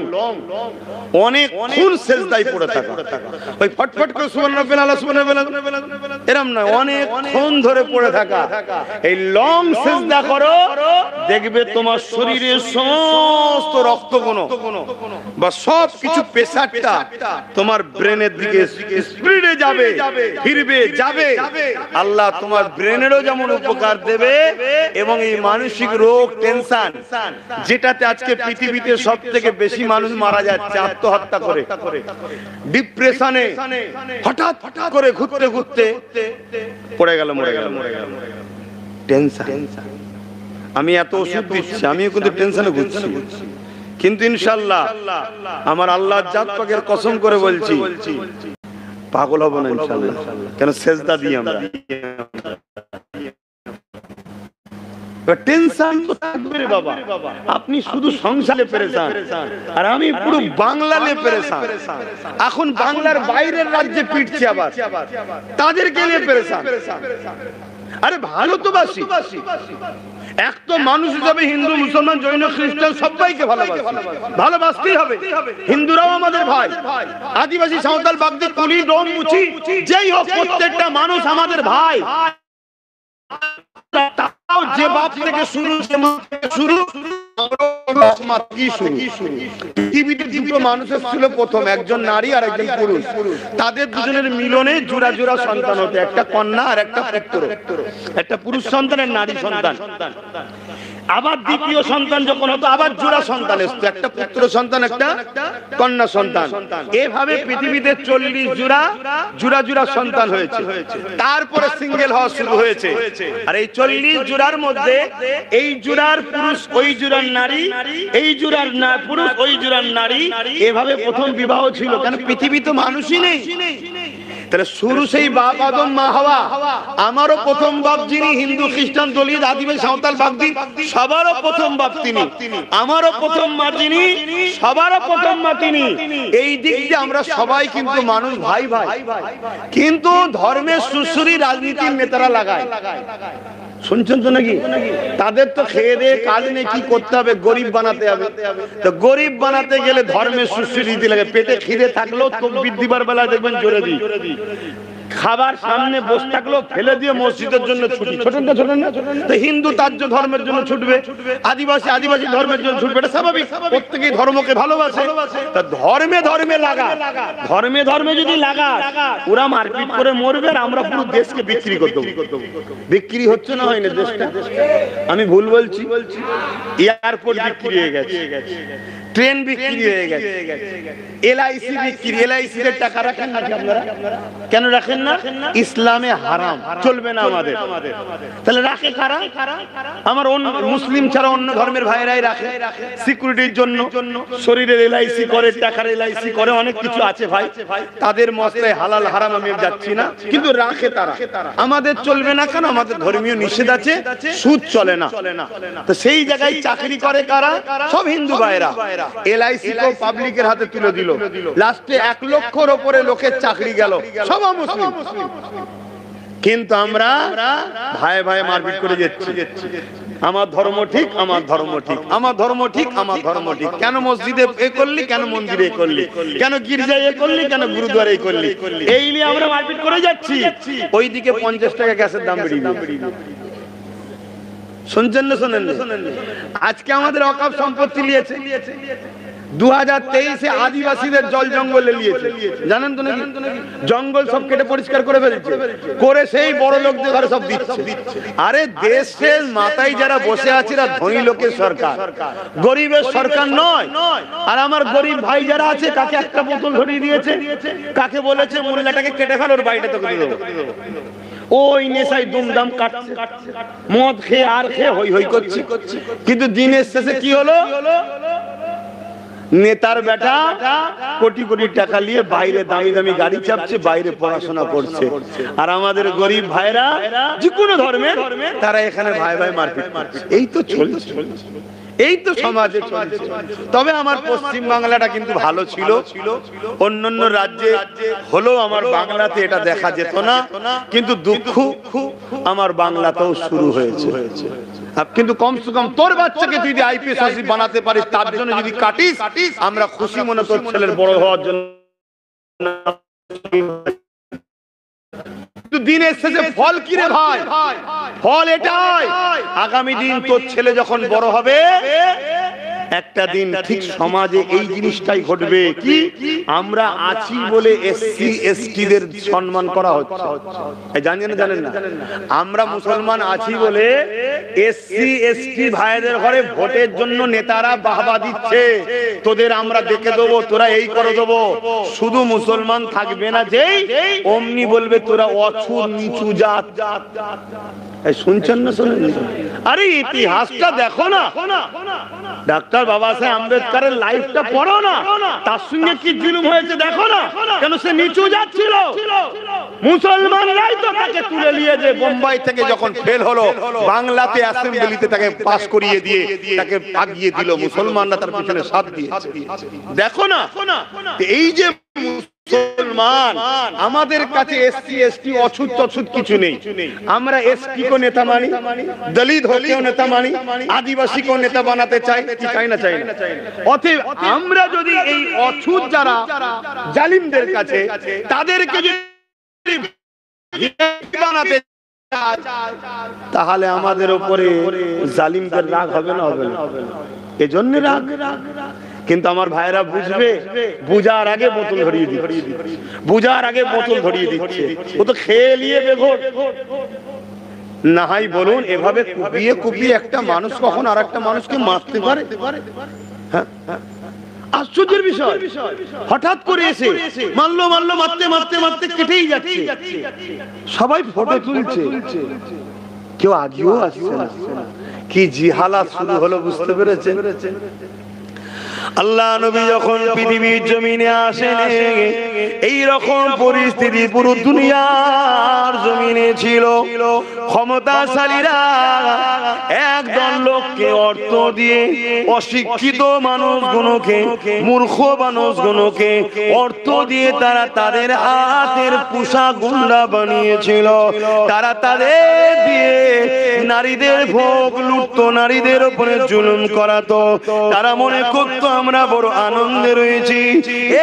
অনেক খুন সেজদাই পড়ে থাকা। ওই ফটফট করে সুবহানাল্লাহ সুবহানাল্লাহ এরকম নয়, অনেক ক্ষণ ধরে পড়ে থাকা। এই লং সেজদা করো, দেখবে তোমার শরীরের সমস্ত রক্তকণ বা সব কিছু প্রেসারটা তোমার ব্রেনের দিকে স্পিডে যাবে, ফিরবে, যাবে। আল্লাহ তোমার ব্রেনেরও যেমন উপকার দেবে, এবং এই মানসিক রোগ, টেনশন, যেটাতে আজকে পৃথিবীতে সব থেকে বেশি মানুষ মারা যাচ্ছে আত্মহত্যা করে, ডিপ্রেশনে হঠাৎ করে ঘুরতে ঘুরতে পড়ে গেল, মরে গেল, টেনশন। আমি এত ওষুধ দিচ্ছি, আমিও কিন্তু টেনশনে ঘুরছি, কিন্তু ইনশাআল্লাহ আমার আল্লাহর জাত পাকের কসম করে বলছি পাগল হব না ইনশাআল্লাহ। কেন? সেজদা দিই আমরা। টেনশন তো থাকবে রে বাবা, আপনি শুধু সংসারে পেরেশান, আর আমি পুরো বাংলাতে পেরেশান। এখন বাংলার বাইরের রাজ্যে পিটছে, আবার তাদেরকে নিয়ে পেরেশান। আরে ভালো তো বাসি, এক তো মানুষ হিসাবে হিন্দু, মুসলমান, জৈন, খ্রিস্টান সবাইকে ভালোবাসতেই হবে। হিন্দুরাও আমাদের ভাই, আদিবাসী, সাঁওতাল, বাগদি, কুলি, ডোম, মুচি, যেই হোক প্রত্যেকটা মানুষ আমাদের ভাই। যে বাপ থেকে শুরু, পৃথিবীতে দুটো মানুষের ছিল প্রথম, একজন নারী আর একজন পুরুষ। তাদের দুজনের মিলনে জোড়া জোড়া সন্তান হতো, একটা কন্যা আর একটা পুত্র, একটা পুরুষ সন্তান আর নারী সন্তান। আবার দ্বিতীয় সন্তান যখন হতো আবার জোড়া সন্তান আসতো, একটা পুত্র সন্তান একটা কন্যা সন্তান। এভাবে পৃথিবীতে 40 জোড়া সন্তান হয়েছে। তারপরে সিঙ্গেল হওয়া শুরু হয়েছে। আর এই 40 জোড়ার মধ্যে এই জোড়ার পুরুষ ওই জোড়ার নারী, এই জোড়ার পুরুষ ওই জোড়ার নারী, এভাবে প্রথম বিবাহ ছিল। কারণ পৃথিবী তো মানুষই নেই। তাহলে শুরু সেই বাপ আদম মা হাওয়া। আমারও প্রথম বাপ যিনি, হিন্দু খ্রিস্টান দলিত আদিবাসী সাঁওতাল বাগদি সবারও প্রথম বাপ তিনি। আমারও প্রথম মা যিনি, সবারও প্রথম মা তিনি। এই দিক দিয়ে আমরা সবাই কিন্তু মানুষ, ভাই ভাই। কিন্তু ধর্মের সুসুরি রাজনীতির নেতারা লাগায়, শুনছেন তো নাকি? তাদের তো খেয়ে দিয়ে কাজ নেই, কি করতে হবে? গরিব বানাতে হবে। তো গরিব বানাতে গেলে ধর্মের সুশ্রীতি লাগে। পেটে খিদে থাকলেও তো বৃদ্ধিবার বেলা দেখবেন জোরে দিই, খাবার সামনে বসে থাকলেও ফেলে দিয়ে মসজিদের জন্য ছুটি। ছোটেন না? তো হিন্দু তার ধর্মের জন্য ছুটবে, আদিবাসী ধর্মের জন্য ছুটবে। এটা স্বাভাবিক, প্রত্যেকেই ধর্মকে ভালোবাসে। তা ধর্মে লাগা, ধর্মে যদি লাগা, ওরা মারপিট করে মরবে আর আমরা পুরো দেশকে বিক্রি করে দেবো। বিক্রি হচ্ছে না, হয় না দেশটা? আমি ভুল বলছি? এয়ারপোর্ট বিক্রি হয়ে গেছে, ট্রেন বিক্রি হয়ে গেছে, এলআইসি বিক্রি। এলআইসি এর টাকা রাখেন না আপনারা? কেন রাখেন না? ইসলামে হারাম, চলবে না আমাদের। তাহলে রাখে কারা? আমার মুসলিম ছাড়া অন্য ধর্মের ভাইরাই রাখে সিকিউরিটির জন্য। শরীরের এলআইসি করে, টাকার এলআইসি করে, অনেক কিছু আছে ভাই। তাদের মশলায় হালাল হারাম আমি যাচ্ছি না, কিন্তু রাখে তারা। আমাদের চলবে না কেন? আমাদের ধর্মীয় নিষেধ আছে, সুদ চলে না। তো সেই জায়গায় চাকরি করে কারা? সব হিন্দু ভাইরা। এলআইসি কো পাবলিকের হাতে তুলে দিল। লাস্টে 1 লক্ষর উপরে লোকের চাকরি গেল, সব মুসলিম। কিন্তু আমরা ভাই ভাই মারপিট করে যাচ্ছি। আমার ধর্ম ঠিক, আমার ধর্ম ঠিক, আমার ধর্ম ঠিক, আমার ধর্ম ঠিক। কেন মসজিদে এ করলি, কেন মন্দিরে এ করলি, কেন গির্জায় এ করলি, কেন গুরুদ্বারে এ করলি? এই নিয়ে আমরা মারপিট করে যাচ্ছি। ওইদিকে 50 টাকা গ্যাসের দাম বেড়ে গেছে। শুনছেন না? শোনেন। আজকে আমাদের অকাপ সম্পত্তি নিয়েছে 2023-এ আদিবাসীদের জল জঙ্গলে নিয়েছে, জানেন তো নাকি? জঙ্গল সব কেটে পরিষ্কার করে ফেলেছে, করে সেই বড় লোকদের ঘরে সব দিচ্ছে। আরে দেশের মাথায় যারা বসে আছে এরা ধনী লোকের সরকার, গরিবের সরকার নয়। আর আমার গরিব ভাই যারা আছে, কাকে একটা বোতল ধরিয়ে দিয়েছে, কাকে বলেছে মহিলাটাকে কেটে ফেল, ওর বাড়িটা তো করে দেবো। ওই নেশায় দুমদাম কাটছে, মদ খেয়ে আর খেয়ে হই হই করছে। কিন্তু দিনের শেষে কি হলো? নেতার বেটা কোটি কোটি টাকা নিয়ে বাইরে দামি দামি গাড়ি চাপছে, বাইরে পড়াশোনা করছে। আর আমাদের গরিব ভাইরা যে কোনো ধর্মের, তারা এখানে ভাই ভাই মারপিট মারছে। এই তো চলছে, এই তো সমাজে চলছে। তবে আমার পশ্চিম বাংলাটা কিন্তু ভালো ছিল। অন্যান্য রাজ্যে হলেও আমার বাংলাতে এটা দেখা যেত না। কিন্তু দুঃখ আমার বাংলাতেও শুরু হয়েছে। কিন্তু কমসে কম তোর বাচ্চাকে তুই আইপিএস অফিসার বানাতে পারিস, তার জন্য যদি কাটিস, আমরা খুশি মনে তোর ছেলের বড় হওয়ার জন্য। দিনের শেষে ফল কি রে ভাই? ফল এটাই, আগামী দিন তোর ছেলে যখন বড় হবে, একটা দিন ঠিক সমাজে এই জিনিসটাই ঘটবে, কি আমরা আছি বলে এসসি এসটি দের সম্মান করা হচ্ছে। জানেন না? আমরা মুসলমান আছি বলে এসসি এসটি ভাইদের ঘরে ভোটের জন্য নেতারা বাহবা দিচ্ছে, তোদের আমরা দেখে দেবো, তোরা এই করে দেবো। শুধু মুসলমান থাকবে না যেই, অমনি বলবে তোরা অছুর নিচু জাত। শুনছেন না? শোনেন? আরে ইতিহাসটা দেখো না, ডাক্তার বাবা সাহেব আম্বেদকরের লাইফটা পড়ো না, তার সঙ্গে কি জুলুম হয়েছে দেখো না। কেন সে নিচু যাচ্ছিল, মুসলমানরাই তো তাকে তুলে নিয়ে যে বোম্বাই থেকে যখন ফেল হলো, বাংলাতে অ্যাসেম্বলিতে তাকে পাস করিয়ে দিয়ে তাকে আগিয়ে দিল, মুসলমানরা তার পিছনে সাথ দিয়েছে। দেখো না, এই যে মুসলমান, আমাদের কাছে এসসি এসটি অছুত তছুত কিছু নেই। আমরা এসটি কো নেতা মানি, দলিত হলেও নেতা মানি, আদিবাসী কো নেতা বানাতে চাই, কি চাই না? চাই না। অতএব আমরা যদি এই অছুত যারা জালিমদের কাছে, তাদেরকে যদি বানাতে চাই, তাহলে আমাদের উপরে জালিমদের রাগ হবে না? হবে না? এজন্য রাগ। কিন্তু আমার ভাইরা বুঝবে, বুঝার আগে বোতল ধরিয়ে দিচ্ছে, বুঝার আগে বোতল ধরিয়ে দিচ্ছে। ও তো খেয়ে নিয়ে বেঘোর। না হয় বলুন, এভাবে কুপিয়ে কুপিয়ে একটা মানুষ কখন আর একটা মানুষকে মারতে পারে? হ্যাঁ, আশ্চর্যের বিষয়। হঠাৎ করে এসে মারলো মারলো, মারতে মারতে মারতে কেটেই যাচ্ছে, সবাই ফটো তুলছে, কেউ আগেও আসছে না। কি জিহালাত শুরু হলো বুঝতে পেরেছেন? আল্লাহ নবী যখন পৃথিবীর জমিনে আসেন, এই রকম পরিস্থিতি পুরো দুনিয়ার জমিনে ছিল। ক্ষমতাশালীরা একদল লোককে অর্থ দিয়ে অশিক্ষিত মানুষগুলোকে, মূর্খ মানুষগুলোকে অর্থ দিয়ে তারা তাদের হাতের পোষা গুন্ডা বানিয়েছিল। তারা তাদের দিয়ে নারীদের ভোগ লুটতো, নারীদের উপরে জুলুম করাতো। তারা মনে করতো আমরা বড় আনন্দে রয়েছি।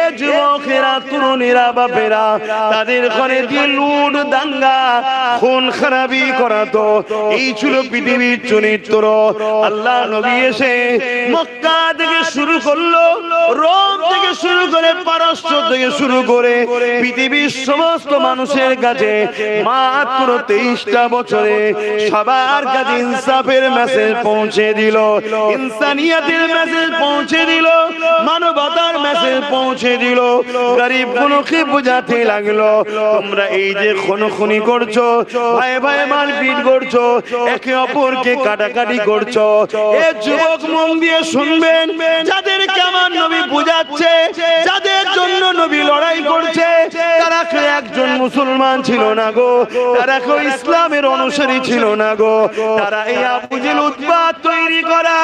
এ যুবকেরা, তরুণেরা, বাপেরা তাদের ঘরে দিয়ে লুট, দাঙ্গা, খুন খারাপি করাতো। এই ছিল পৃথিবীর চরিত্র। আল্লাহ নবী এসে মক্কা থেকে শুরু করলো, রোম থেকে শুরু করে, পারস্য থেকে শুরু করে পৃথিবীর সমস্ত মানুষের কাছে মাত্র 23টা বছরে সবার কাছে ইনসাফের মেসেজ পৌঁছে দিল, ইনসানিয়াতের মেসেজ পৌঁছে দিল, মানবতার মেসেজ পৌঁছে দিল। গরিব গুলোকে বোঝাতে লাগলো, তোমরা এই যে খুনখুনি করছো, ভাই ভাই মারপিট করছো, একে অপরকে কাটাকাটি করছো, এ যুবক মন দিয়ে শুনবেন, যাদেরকে আমার নবী বোঝাচ্ছে, যাদের জন্য নবী লড়াই করছে, তারা কেউ একজন মুসলমান ছিল না গো, তারা কেউ ইসলামের অনুসারী ছিল না গো। তারা এই আবু জেহেল উতবা তৈরি করা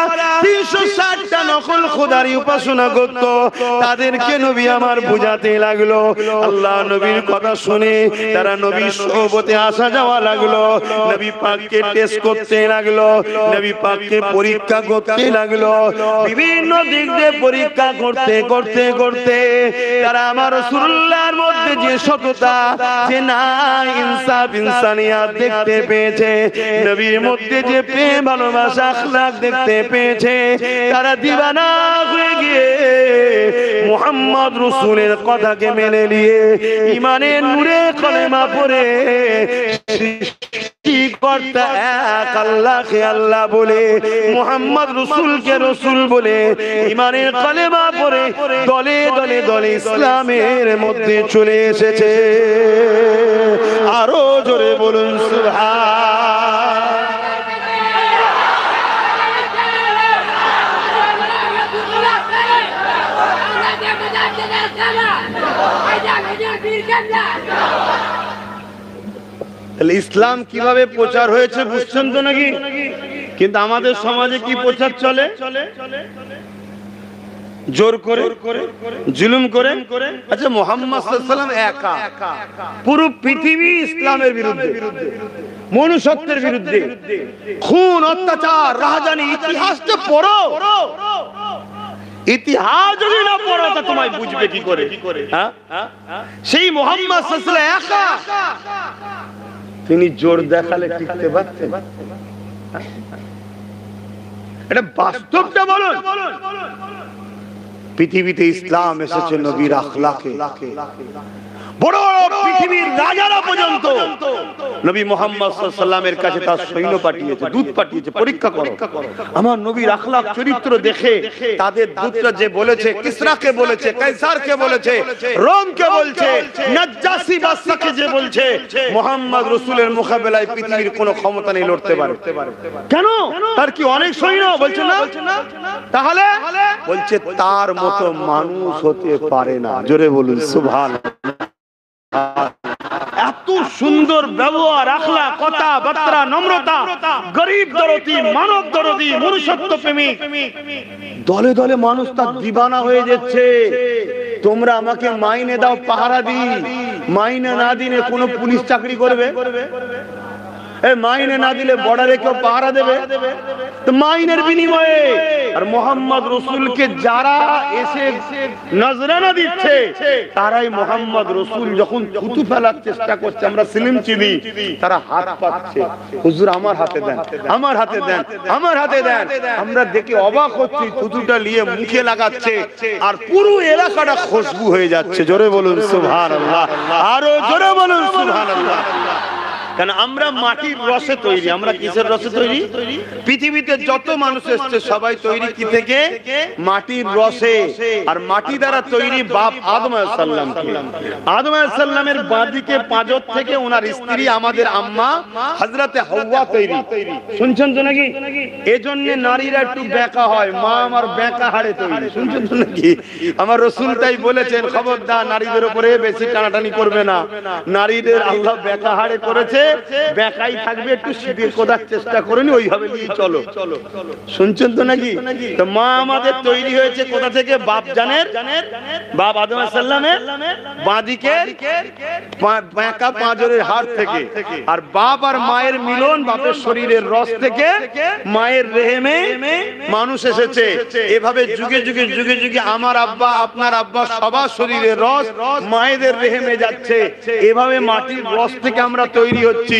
360টা নকল খোদারি উপাসনা করত। তাদেরকে নবী আমার বোঝাতে লাগলো। আল্লাহ নবীর কথা শুনে তারা নবীর সোহবতে আসা যাওয়া লাগলো, নবী পাককে টেস্ট করতে লাগলো, নবী পাককে পরীক্ষা করতে লাগলো। বিভিন্ন দিক দিয়ে পরীক্ষা করতে করতে করতে তারা আমার রাসূলুল্লাহর মধ্যে যে সততা, যে না ইনসাফ, ইনসানিয়াত দেখতে পেয়েছে, নবীর মধ্যে যে প্রেম, ভালোবাসা, আখলাক দেখতে পেয়েছে, তারা দিওয়ানা হয়ে গিয়ে মুহাম্মদ রাসূলের কথাকে মেনে নিয়ে ঈমানের নূরে কলেমা পড়ে সৃষ্টিকর্তা এক আল্লাহকে আল্লাহ বলে, মুহাম্মদ রাসূলকে রাসূল বলে ঈমানের কলেমা পড়ে দলে দলে দলে ইসলামের মধ্যে চলে এসেছে। আরো জোরে বলুন সুবহান। ইসলাম কিভাবে প্রচার হয়েছে বুঝছেন তো নাকি? কিন্তু আমাদের সমাজে কি প্রচার চলে? জোর করে, জুলুম করে। আচ্ছা, মুহাম্মদ সাল্লাল্লাহু আলাইহি ওয়াসাল্লাম একা, পুরো পৃথিবী ইসলামের বিরুদ্ধে, মনুষ্যত্বের বিরুদ্ধে, খুন, অত্যাচার, রাহাজানি। ইতিহাসটা পড়ো, ইতিহাস যদি না পড়ো তা তোমায় বুঝবে কি করে? হ্যাঁ, সেই মুহাম্মদ সাল্লাল্লাহু আলাইহি ওয়াসাল্লাম একা, তিনি জোর দেখালে টিকতে পারতেন? এটা বাস্তবটা বলুন। পৃথিবীতে ইসলাম এসেছে নবীর আখলাকে। বড় পৃথিবীর রাজারা পর্যন্ত নবী মুহাম্মদ সাল্লাল্লাহু আলাইহি ওয়াসাল্লামের কাছে তার সৈন্য পাঠিয়েছে, দূত পাঠিয়েছে, পরীক্ষা করো। আমার নবীর আখলাক চরিত্র দেখে তাদের দূতরা যে বলেছে, কিসরাকে বলেছে, কাইসারকে বলেছে, রোমকে বলছে, নাজ্জাসি বাদশাকে যে বলছে মুহাম্মদ রাসূলের মোকাবেলায় পৃথিবীর কোনো ক্ষমতা নেই লড়তে পারে। কেন? তার কি অনেক সৈন্য? বলছে না। তাহলে বলছে তার মতো মানুষ হতে পারে না। জোরে বলুন সুবহানাল্লাহ। এত সুন্দর ব্যবহার, আখলাক, কথা বার্তা, নম্রতা, গরিব দরদি, মানব দরদি, মনুষ্যত্ব প্রেমিক। দলে দলে মানুষ তার দিবানা হয়ে যাচ্ছে। তোমরা আমাকে মাইনে দাও, পাহারা দিই। মাইনে না দিলে কোনো পুলিশ চাকরি করবে? মাইনে না দিলে বর্ডারে কেউ পাহারা দেবে? তো মাইনের বিনিময়ে। আর মুহাম্মদ রাসূলকে যারা এসে নজরানা দিচ্ছে, তারাই মুহাম্মদ রাসূল যখন থুতু ফেলার চেষ্টা করছে, আমরা সিলিম চিনি, তারা হাত পাচ্ছে, হুজুর আমার হাতে দেন, আমার হাতে দেন, আমার হাতে দেন। আমরা দেখে অবাক হচ্ছি, থুতুটা নিয়ে মুখে লাগাচ্ছে, আর পুরো এলাকাটা খুশবু হয়ে যাচ্ছে। জোরে বলুন সুবহানাল্লাহ। আরো জোরে বলুন সুবহানাল্লাহ। কারণ আমরা মাটির রসে তৈরি। আমরা কিসের রসে তৈরি? পৃথিবীতে যত মানুষ এসছে সবাই তৈরি কি থেকে? মাটির রসে। আর মাটি দ্বারা তৈরি বাপ আদম আলাইহিস সালাম। আদম আলাইহিস সালামের বাঁদিকে পাঁজর থেকে ওনার স্ত্রী আমাদের আম্মা হযরতে হাওয়া তৈরি। শুনছেন তো নাকি? এজন্য নারীরা একটু বেঁকা হয়। মা আমার বেঁকা হাড়ে তৈরি। শুনছেন তো নাকি? আমার রাসূল তাই বলেছেন, খবরদার নারীদের উপরে বেশি টানাটানি করবে না। নারীদের আল্লাহ বেঁকা হাড়ে করেছে, বেঁকাই থাকবে, একটু সিধে কোদার চেষ্টা করেনি, ওইভাবে নিয়ে চলো। শুনছেন তো নাকি? তো মা আমাদের তৈরি হয়েছে কোথা থেকে? বাপ জানের, বাপ আদম আলাইহিস সালামের বাঁদিকে বেঁকা পাঁজরের হাড় থেকে। আর বাপ আর মায়ের মিলন বাপের শরীরের রস থেকে মায়ের রেহেমে মানুষ এসেছে। এভাবে যুগে যুগে যুগে যুগে আমার আব্বা আপনার আব্বা সবার শরীরের রস মায়েদের রেহেমে যাচ্ছে। এভাবে মাটির রস থেকে আমরা তৈরি হচ্ছি।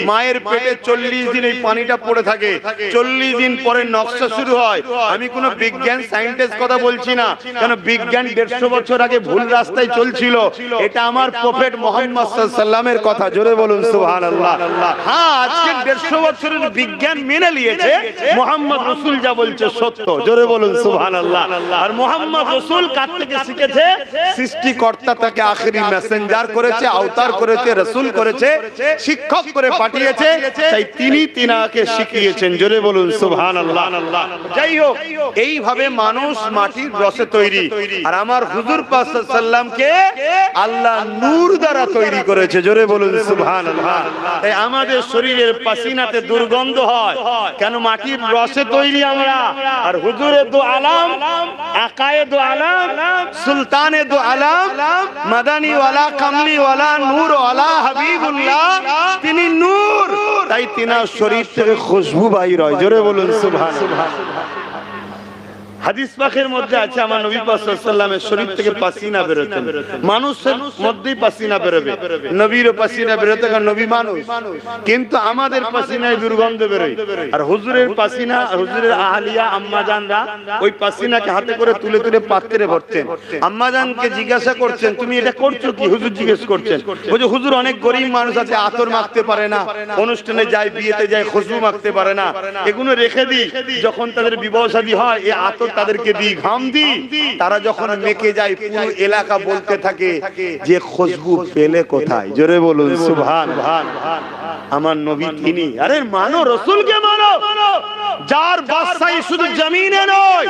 মায়ের পেটে 40 দিন এই পানিটা পড়ে থাকে। 40 দিন পরে নকশা শুরু হয়। আমি কোনো বিজ্ঞান সায়েন্টিস্ট কথা বলছি না, কারণ বিজ্ঞান 150 বছর আগে ভুল রাস্তায় চলছিল। এটা আমার প্রফেট মুহাম্মদ সাল্লাল্লাহু আলাইহি ওয়াসাল্লামের কথা। জোরে বলুন সুবহানাল্লাহ। হ্যাঁ, আজকে 150 বছরের বিজ্ঞান মেনে নিয়েছে মুহাম্মদ রাসূল যা বলছে সত্য। জোরে বলুন সুবহানাল্লাহ। আর মুহাম্মদ রাসূল কার থেকে শিখেছে? সৃষ্টিকর্তা তাকে আখেরি মেসেঞ্জার করেছে, আওতার করেছে, রাসূল করেছে, শিক্ষক করে পাঠিয়েছে, তাই তিনি তিনাকে শিখিয়েছেন। জোরে বলুন সুবহানাল্লাহ। যাই হোক, এইভাবে মানুষ মাটির রসে তৈরি। আর আমার হুজুর পাক সাল্লাল্লাহু আলাইহি ওয়াসাল্লামকে আল্লাহ নূর দ্বারা তৈরি করেছে। জোরে বলুন সুবহানাল্লাহ। তাই আমাদের শরীরের পাসিনাতে দুর্গন্ধ হয় কেন? মাটির রসে তৈরি আমরা। আর হুজুরের দু আলাম, আকায়ে দু আলাম, সুলতানে দু আলাম, মাদানী ওয়ালা, কামলি ওয়ালা, নূর ওয়ালা, হাবিবুল্লাহ, তিনি নূর। তাই তিনার শরীর থেকে খুশবু বাইর হয়। জোরে বলুন সুবহানাল্লাহ। হাদিস পাকের মধ্যে আছে আমার নবী পাক সাল্লাল্লাহু আলাইহি ওয়াসাল্লামের শরীর থেকে পাসিনা বেরোতেন। মানুষের মধ্যেই পাসিনা বেরোবে, নবীরও পাসিনা বেরোতে, কারণ নবী মানুষ। কিন্তু আমাদের পাসিনায় দুর্গন্ধ বেরোয়। আর হুজুরের পাসিনা, হুজুরের আহলিয়া আম্মাজানরা ওই পাসিনাকে হাতে করে তুলে তুলে পাত্রে ভরতেন। আম্মাজানকে জিজ্ঞাসা করছেন, তুমি এটা করছো কি? হুজুর জিজ্ঞেস করছেন, বলছে হুজুর অনেক গরীব মানুষ আছে, আতর মাখতে পারে না, অনুষ্ঠানে যায়, বিয়েতে যায়, খুশবু মাখতে পারে না, এগুলো রেখে দিই, যখন তাদের বিবাহ শাদী হয় এই আতর তাদেরকে দিই, ঘাম দিই, তারা যখন মেকে যায় পুরো এলাকা বলতে থাকে যে খুশবু পেলে কোথায়? জোরে বলুন সুবহানাল্লাহ। আমার নবী তিনি। আরে মানো, রাসূলকে মানো, যার বাদশাহী শুধু জমিনে নয়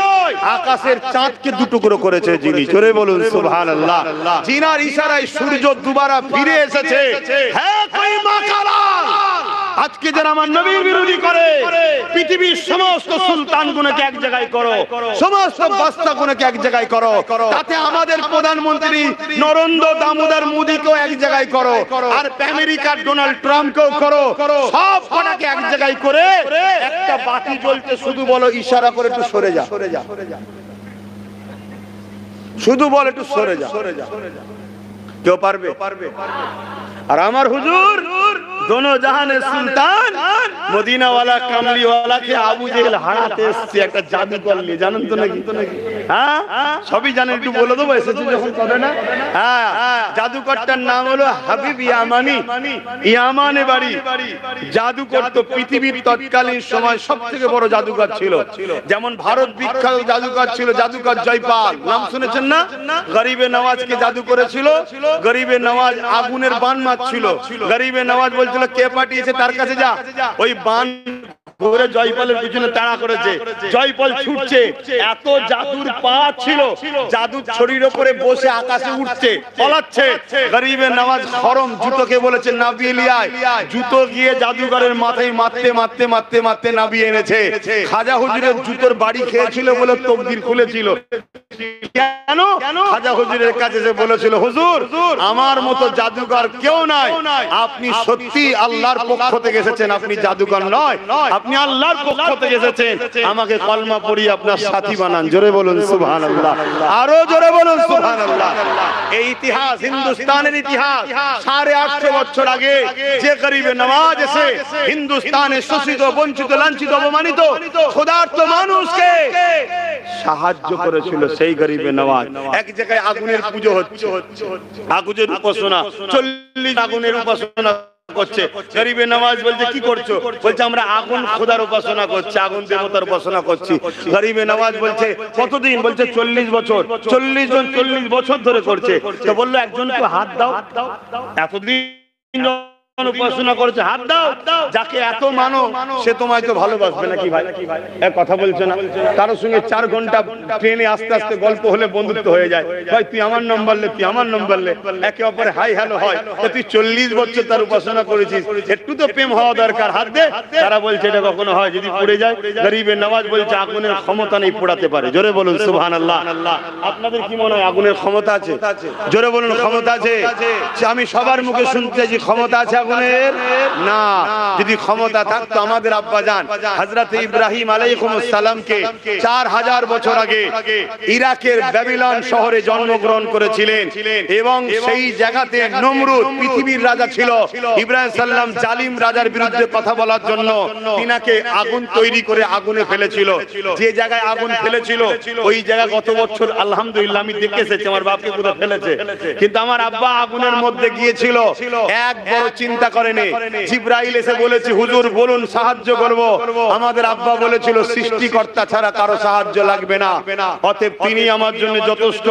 আকাশের চাঁদকে দুটুকরো করেছে যিনি। জোরে বলুন সুবহানাল্লাহ। জিনার ইশারায় সূর্য দুবারা ফিরে এসেছে। হ্যাঁ, কই মাকালা আজকে যারা আমার নবীর বিরোধী করে, পৃথিবীর সমস্ত সুলতানগুলোকে এক জায়গায় করো, সমস্ত বাদশাগুলোকে এক জায়গায় করো, তাতে আমাদের প্রধানমন্ত্রী নরেন্দ্র দামোদর মোদীকেও এক জায়গায় করো, আর আমেরিকার ডোনাল্ড ট্রাম্পকেও করো, সব কটাকে এক জায়গায় করে একটা বাতি জ্বলতে শুধু বলো, ইশারা করে একটু সরে যা, শুধু বল একটু সরে যা। কেউ পারবে? আর আমার হুজুর दोनों জাহানের সুলতান মদিনা ওয়ালা কামলি ওয়ালা কে আবু জেহেল হারাতে এসেছে একটা জাদুকর নিয়ে। জানেন তো নাকি? হ্যাঁ, সবই জানেন, একটু বলে দেবো এসেছে যখন তবে না। হ্যাঁ, জাদুকরটার নাম হলো হাবিব ইয়ামানি। ইয়ামানে বাড়ি। জাদু করতো। পৃথিবীর তৎকালীন সময় সবথেকে বড় জাদুকর ছিল। যেমন ভারত বিখ্যাত জাদুকর ছিল জাদুকর জয়পাল, নাম শুনেছেন না? গরিবে নওয়াজকে জাদু করেছিল। গরিবে নওয়াজ আগুনের বান মারছিল। গরিবে নওয়াজ বলছিল কে পাঠিয়েছে তার কাছে যা। ওই বান ধরে জয়পালের পিছনে তাড়া করেছে। জয়পাল ছুটছে, এত জাদুর পা ছিল, জাদুর ছড়ির উপরে বসে আকাশে উঠছে, পলাচ্ছে। গরিবে নওয়াজ খরম জুতোকে বলেছে নাবিয়ে লিয়ায়। জুতো গিয়ে জাদুঘরের মাথায় মারতে মারতে মারতে মারতে নাবিয়ে এনেছে। খাজা হুজুরের জুতোর বাড়ি খেয়েছিল বলে তকদির খুলেছিল। কেন? খাজা হুজুরের কাছে সে বলেছিল, হুজুর আমার মতো জাদুকর কেউ নাই, আপনি সত্যি আল্লাহর পক্ষ থেকে এসেছেন, আপনি জাদুকর নয়, আপনি আল্লাহর পক্ষ থেকে এসেছেন, আমাকে কলমা পড়িয়ে আপনার সাথী বানান। জোরে বলুন সুবহানাল্লাহ। আরো জোরে বলুন সুবহানাল্লাহ। এই ইতিহাস, হিন্দুস্তানের ইতিহাস। 850 বছর আগে যে গরিবে নওয়াজ এসে হিন্দুস্তানের শোষিত, বঞ্চিত, লাঞ্ছিত, অপমানিত ক্ষুধার্ত মানুষকে সাহায্য করেছিল, সেই গরিবে নওয়াজ। এক জায়গায় আগুনের পুজো হচ্ছে, আগুনের উপাসনা, 40 আগুনের উপাসনা করছে। গরিবে নওয়াজ বলছে কি করছো? বলছে আমরা আগুন খোদার উপাসনা করছি, আগুন দেবতার উপাসনা করছি। গরিবে নওয়াজ বলছে কতদিন? বলছে 40 বছর। 40 জন 40 বছর ধরে করছে। তো বললো একজনকে হাত দাও, এতদিন উপাসনা করেছে, হাত দাও। যাকে এত মানো সে তোমায় তো ভালোবাসবে নাকি ভাই? এক কথা বলছে না, কারো সঙ্গে 4 ঘন্টা ট্রেনে আস্তে আস্তে গল্প হলে বন্ধুত্ব হয়ে যায়। ভাই তুই আমার নম্বর লে, তুই আমার নম্বর লে, একে অপরে হাই হ্যালো হয়। তো তুই 40 বছর তার উপাসনা করেছিস, একটু তো প্রেম হওয়া দরকার, হাত দে। তারা বলছে এটা কখনো হয়? যদি পুড়ে যায়? গরিবে নওয়াজ বলছে আগুনের ক্ষমতা নেই পোড়াতে পারে। জোরে বলুন সুবহানাল্লাহ। আপনাদের কি মনে হয় আগুনের ক্ষমতা আছে? জোরে বলুন ক্ষমতা আছে? আমি সবার মুখে শুনতে চাইছি ক্ষমতা আছে আগুনের? না। যদি ক্ষমতা থাকতো আমাদের আব্বাজান হযরত ইব্রাহিম আলাইহিস সালামকে 4000 বছর আগে ইরাকের ব্যাবিলন শহরে জন্মগ্রহণ করেছিলেন এবং সেই জায়গাতে নমরুদ পৃথিবীর রাজা ছিল। ইব্রাহিম সাল্লাম জালিম রাজার বিরুদ্ধে কথা বলার জন্য তিনাকে আগুন তৈরি করে আগুনে ফেলেছিল। যে জায়গায় আগুন ফেলেছিল ওই জায়গা কত বছর আলহামদুলিল্লাহ আমি দেখে এসেছি, আমার বাপকে কোথাও ফেলেছে, কিন্তু আমার আব্বা আগুনের মধ্যে গিয়েছিল, এক বড় চিন্তা করেনি। জিবরাইল এসে বলেছে হুজুর বলুন সাহায্য করব। আমাদের আব্বা বলেছিল সৃষ্টিকর্তা ছাড়া কারো সাহায্য লাগবে না, অতএব তিনি আমার জন্য যথেষ্ট।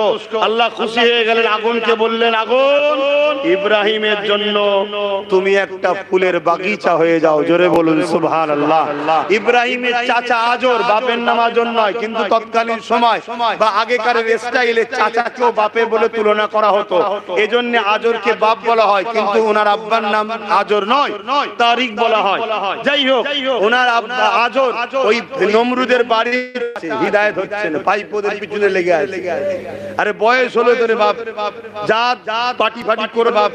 আল্লাহ খুশি হয়ে গেলেন, আগুনকে বললেন আগুন ইব্রাহিমের জন্য তুমি একটা ফুলের বাগিচা হয়ে যাও। জোরে বলুন সুবহানাল্লাহ। ইব্রাহিমের চাচা আজর, বাপের নাম আজর নয়, কিন্তু তৎকালীন সময় বা আগেকার স্টাইলে চাচাকেও বাপে বলে তুলনা করা হতো, এজন্য আজরকে বাপ বলা হয়, কিন্তু ওনার আব্বার নাম আজর নয়, তারিক বলা হয়। যাই হোক ওনার আব্বা আজর ওই নমরুদের বাড়ি হিদায়াত হচ্ছে না, পাইপোদের পিছনে লেগে আছে। আরে বয়স হলো তোরে বাপ, জাত পাটি ফাটি করে বাপ,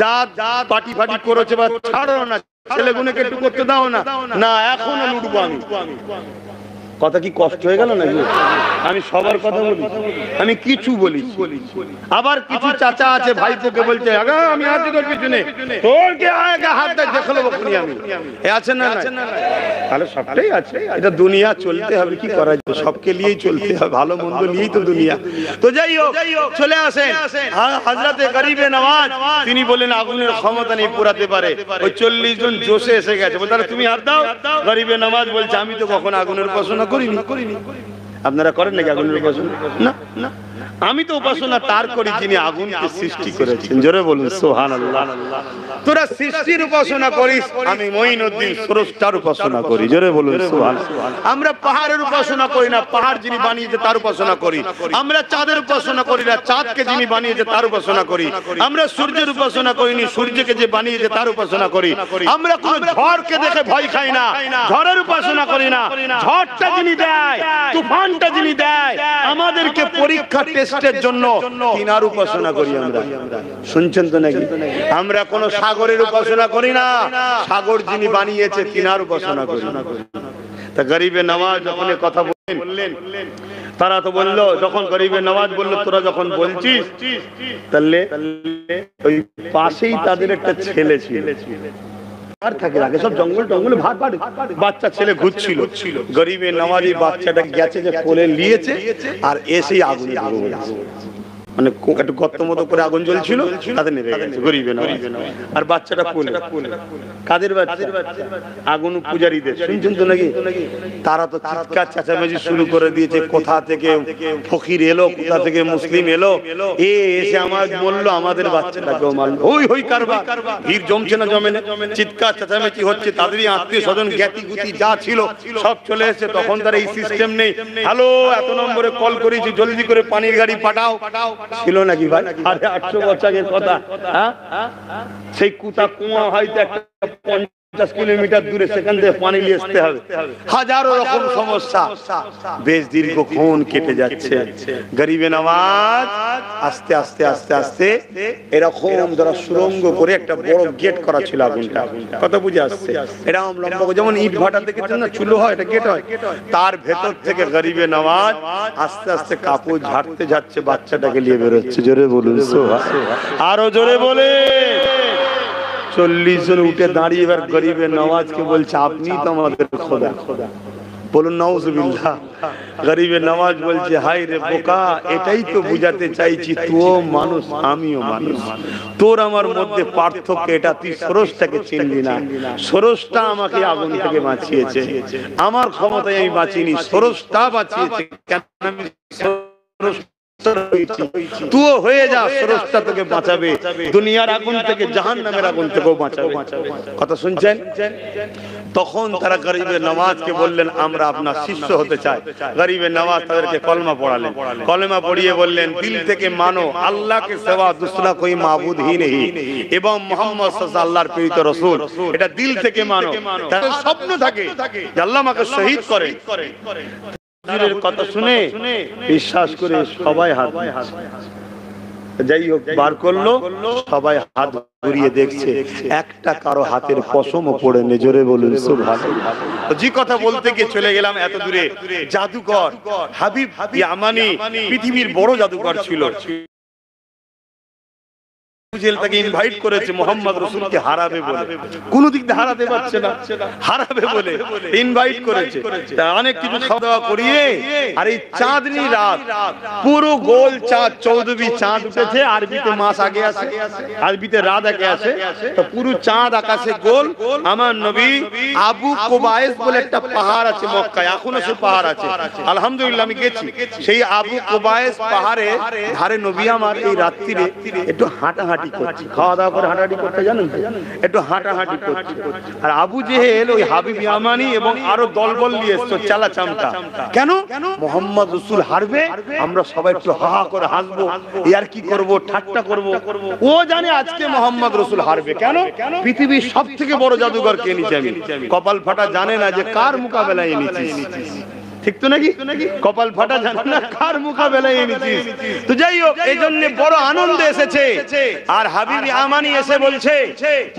জাত পাটি ফাটি করেছে বা ছাড়ো না, ছেলেগুলোকে একটু করতে দাও না। না এখনো লুটবো আমি। কথা কি কষ্ট হয়ে গেল নাকি? আমি সবার কথা বলি, আমি কিছু বলি। আবার কিছু চাচা আছে ভাইপোকে বলছে আগা আমি আছি তোর পিছনে, তোর কে আয়গা হাত দে দেখলো বকুনি আমি। এ আছে না? তাহলে সবটাই আছে, এটা দুনিয়া চলতে হবে, কি করা যায়, সবকে নিয়েই চলতে হবে, ভালো মন্দ নিয়েই তো দুনিয়া। তো যাই হোক চলে আসেন হযরতে গরিবে নওয়াজ, তিনি বললেন আগুনের ক্ষমতা নেই পোড়াতে পারে। ওই 40 জন জোশে এসে গেছে, বলে তাহলে তুমি হাত দাও। গরিবে নওয়াজ বলছে আমি তো কখনো আগুনের উপাসনা করিনি। আপনারা করেন নাকি আগুনের উপাসনা? না না, আমি তো উপাসনা তার করি যিনি আগুনকে সৃষ্টি করেছেন। জোরে বলুন সুবহানাল্লাহ। তোরা সৃষ্টির উপাসনা করিস, আমি মঈনুদ্দিন স্রষ্টার উপাসনা করি। জোরে বলুন সুবহানাল্লাহ। আমরা পাহাড়ের উপাসনা করি না, পাহাড় যিনি বানিয়েছে তার উপাসনা করি। আমরা চাঁদের উপাসনা করি না, চাঁদকে যিনি বানিয়েছে তার উপাসনা করি। আমরা সূর্যের উপাসনা করিনি, সূর্যকে যে বানিয়েছে তার উপাসনা করি। আমরা কোন ঝড়কে দেখে ভয় খাই না, ঝড়ের উপাসনা করি না। ঝড়টা যিনি দেয়, তুফানটা যিনি দেয়, আমাদেরকে পরীক্ষা টেস্টের জন্য তিনার উপাসনা করি আমরা। শুনছেন তো নাকি? আমরা কোন সাগরের উপাসনা করি না, সাগর যিনি বানিয়েছে তিনার উপাসনা করি। তা গরিবে নওয়াজ যখন কথা বললেন, তারা তো বললো, যখন গরিবে নওয়াজ বললো তোরা যখন বলছিস, তাহলে ওই পাশেই তাদের একটা ছেলে ছিল, আর থাকে আগে সব জঙ্গল টঙ্গলে ভাত ভাত বাচ্চা ছেলে ঘুরছিল। গরিবে নওয়াজি বাচ্চাটা গেছে যে কোলে নিয়েছে আর এসেই আগুন ধরে, মানে একটু গর্ত মতো করে আগুন জ্বলছিল, তাতে নেমে গেছে গরিবে নওয়াজ। আর বাচ্চাটা কোলে। কাদের বাচ্চা? আগুন পূজারীদের। শুনছেন তো নাকি? তারা তো চিৎকার চেঁচামেচি শুরু করে দিয়েছে, কোথা থেকে ফকির এলো, কোথা থেকে মুসলিম এলো, এসে আমার বললো আমাদের বাচ্চাটাকেও মারলো। হই হই কারবার, ভিড় জমছে না জমে না, চিৎকার চেঁচামেচি হচ্ছে। তাদেরই আত্মীয় স্বজন জ্ঞাতি গুতি যা ছিল সব চলে এসেছে। তখন তার এই সিস্টেম নেই, হ্যালো এত নম্বরে কল করেছি, জলদি করে পানির গাড়ি পাঠাও। ছিল নাকি ভাই? 850 বছর আগের কথা। সেই কুতা কুয়া হয়তো একটা 50 কিলোমিটার দূরে, সেখান থেকে পানি নিয়ে আসতে হবে, হাজারো রকম সমস্যা, বেশ দীর্ঘক্ষণ কেটে যাচ্ছে। গরিবে নওয়াজ আস্তে আস্তে আস্তে আস্তে এরকম যারা সুরঙ্গ করে একটা বড় গেট করা ছিল আগুনটা, কত বুঝে আসছে, এরকম লম্বা, যেমন ইট ভাটা দেখেছেন না চুলো হয়, এটা গেট হয়, তার ভেতর থেকে গরিবে নওয়াজ আস্তে আস্তে কাপড় ঝাড়তে যাচ্ছে, বাচ্চাটাকে নিয়ে বেরোচ্ছে। জোরে বলুন আরো জোরে বলে। 40 জন উঠে দাঁড়িয়ে এবার গরিবে নওয়াজকে বলছে আপনি তো আমাদের খোদা। বলুন নাউজুবিল্লাহ। গরিবে নওয়াজ বলছে হায় রে বোকা, এটাই তো বুঝাতে চাইছি, তুইও মানুষ আমিও মানুষ, তোর আমার মধ্যে পার্থক্য এটা, তুই স্রষ্টাকে চিনলি না। স্রষ্টা আমাকে আগুন থেকে বাঁচিয়েছে, আমার ক্ষমতায় আমি বাঁচিনি, স্রষ্টা বাঁচিয়েছে। কেন আমি তুইও হয়ে যা, স্রষ্টা তোকে বাঁচাবে, দুনিয়ার আগুন থেকে জাহান্নামের আগুন থেকেও বাঁচাবে। কথা শুনছেন? তখন তারা গরিবে নওয়াজকে বললেন আমরা আপনার শিষ্য হতে চাই। গরিবে নওয়াজ তাদেরকে কলমা পড়ালেন, কলমা পড়িয়ে বললেন দিল থেকে মানো আল্লাহ के सिवा दूसरा कोई माबूद ही नहीं এবং মুহাম্মদ সাল্লাল্লাহু আল্লাহর প্রেরিত রাসূল, এটা দিল থেকে মানো। তাদের স্বপ্ন থাকে যে আল্লাহ আমাকে শহীদ করে। হুজুরের কথা শুনে বিশ্বাস করে সবাই হাত, যাই হোক বার করলো, সবাই হাত ঘুরিয়ে দেখছে, একটা কারো হাতের পশমও পড়ে নেই। জোরে বলুন সুবহানাল্লাহ। তো যে কথা বলতে গিয়ে চলে গেলাম এত দূরে, জাদুকর হাবিব ইয়ামানি পৃথিবীর বড় জাদুকর ছিল। তাকে ইনভাইট করেছে মোহাম্মদ রাসূলকে হারাবে বলে, কোন দিক দিয়ে হারাতে পারছে না, হারাবে বলে ইনভাইট করেছে। তা অনেক কিছু খাওয়া দাওয়া করিয়ে, আর এই চাঁদনি রাত, পুরো গোল চাঁদ, 14वीं চাঁদ উঠেছে। আরবিতে মাস আগে আসে, আরবিতে রাত আগে আসে, তো পুরো চাঁদ আকাশে গোল। আমার নবী আবু কুবাইস বলে একটা পাহাড় আছে মক্কায়, এখনো সে পাহাড় আছে, আলহামদুলিল্লাহ আমি গেছি। সেই আবু কুবাইস পাহাড়ে ধারে নবী আমার এই রাত্রিরে একটু হাঁটাহাঁটি করছে, খাওয়া দাওয়া করে হাঁটাহাঁটি করতে জানেন, একটু হাঁটাহাঁটি করছে। আর আবু জেহেল ওই হাবিব ইয়ামানি এবং আরো দলবল নিয়ে এসছে চালা চামটা। কেন? মোহাম্মদ রাসূল হারবে, আমরা সবাই একটু হা হা করে হাসবো, আর কি করব, ঠাট্টা করব। ও জানে আজকে মোহাম্মদ রাসূল হারবে। কেন? পৃথিবীর সবথেকে বড় জাদুকর কে নিচে আমি, কপাল ফাটা জানে না যে কার মোকাবেলায় এনেছিস, ঠিক তো নাকি? কপাল ফাটা জানে না কার মোকাবেলায় এনেছিস। তো যাই হোক, এই জন্য বড় আনন্দ এসেছে। আর হাবিব ইয়ামানি এসে বলছে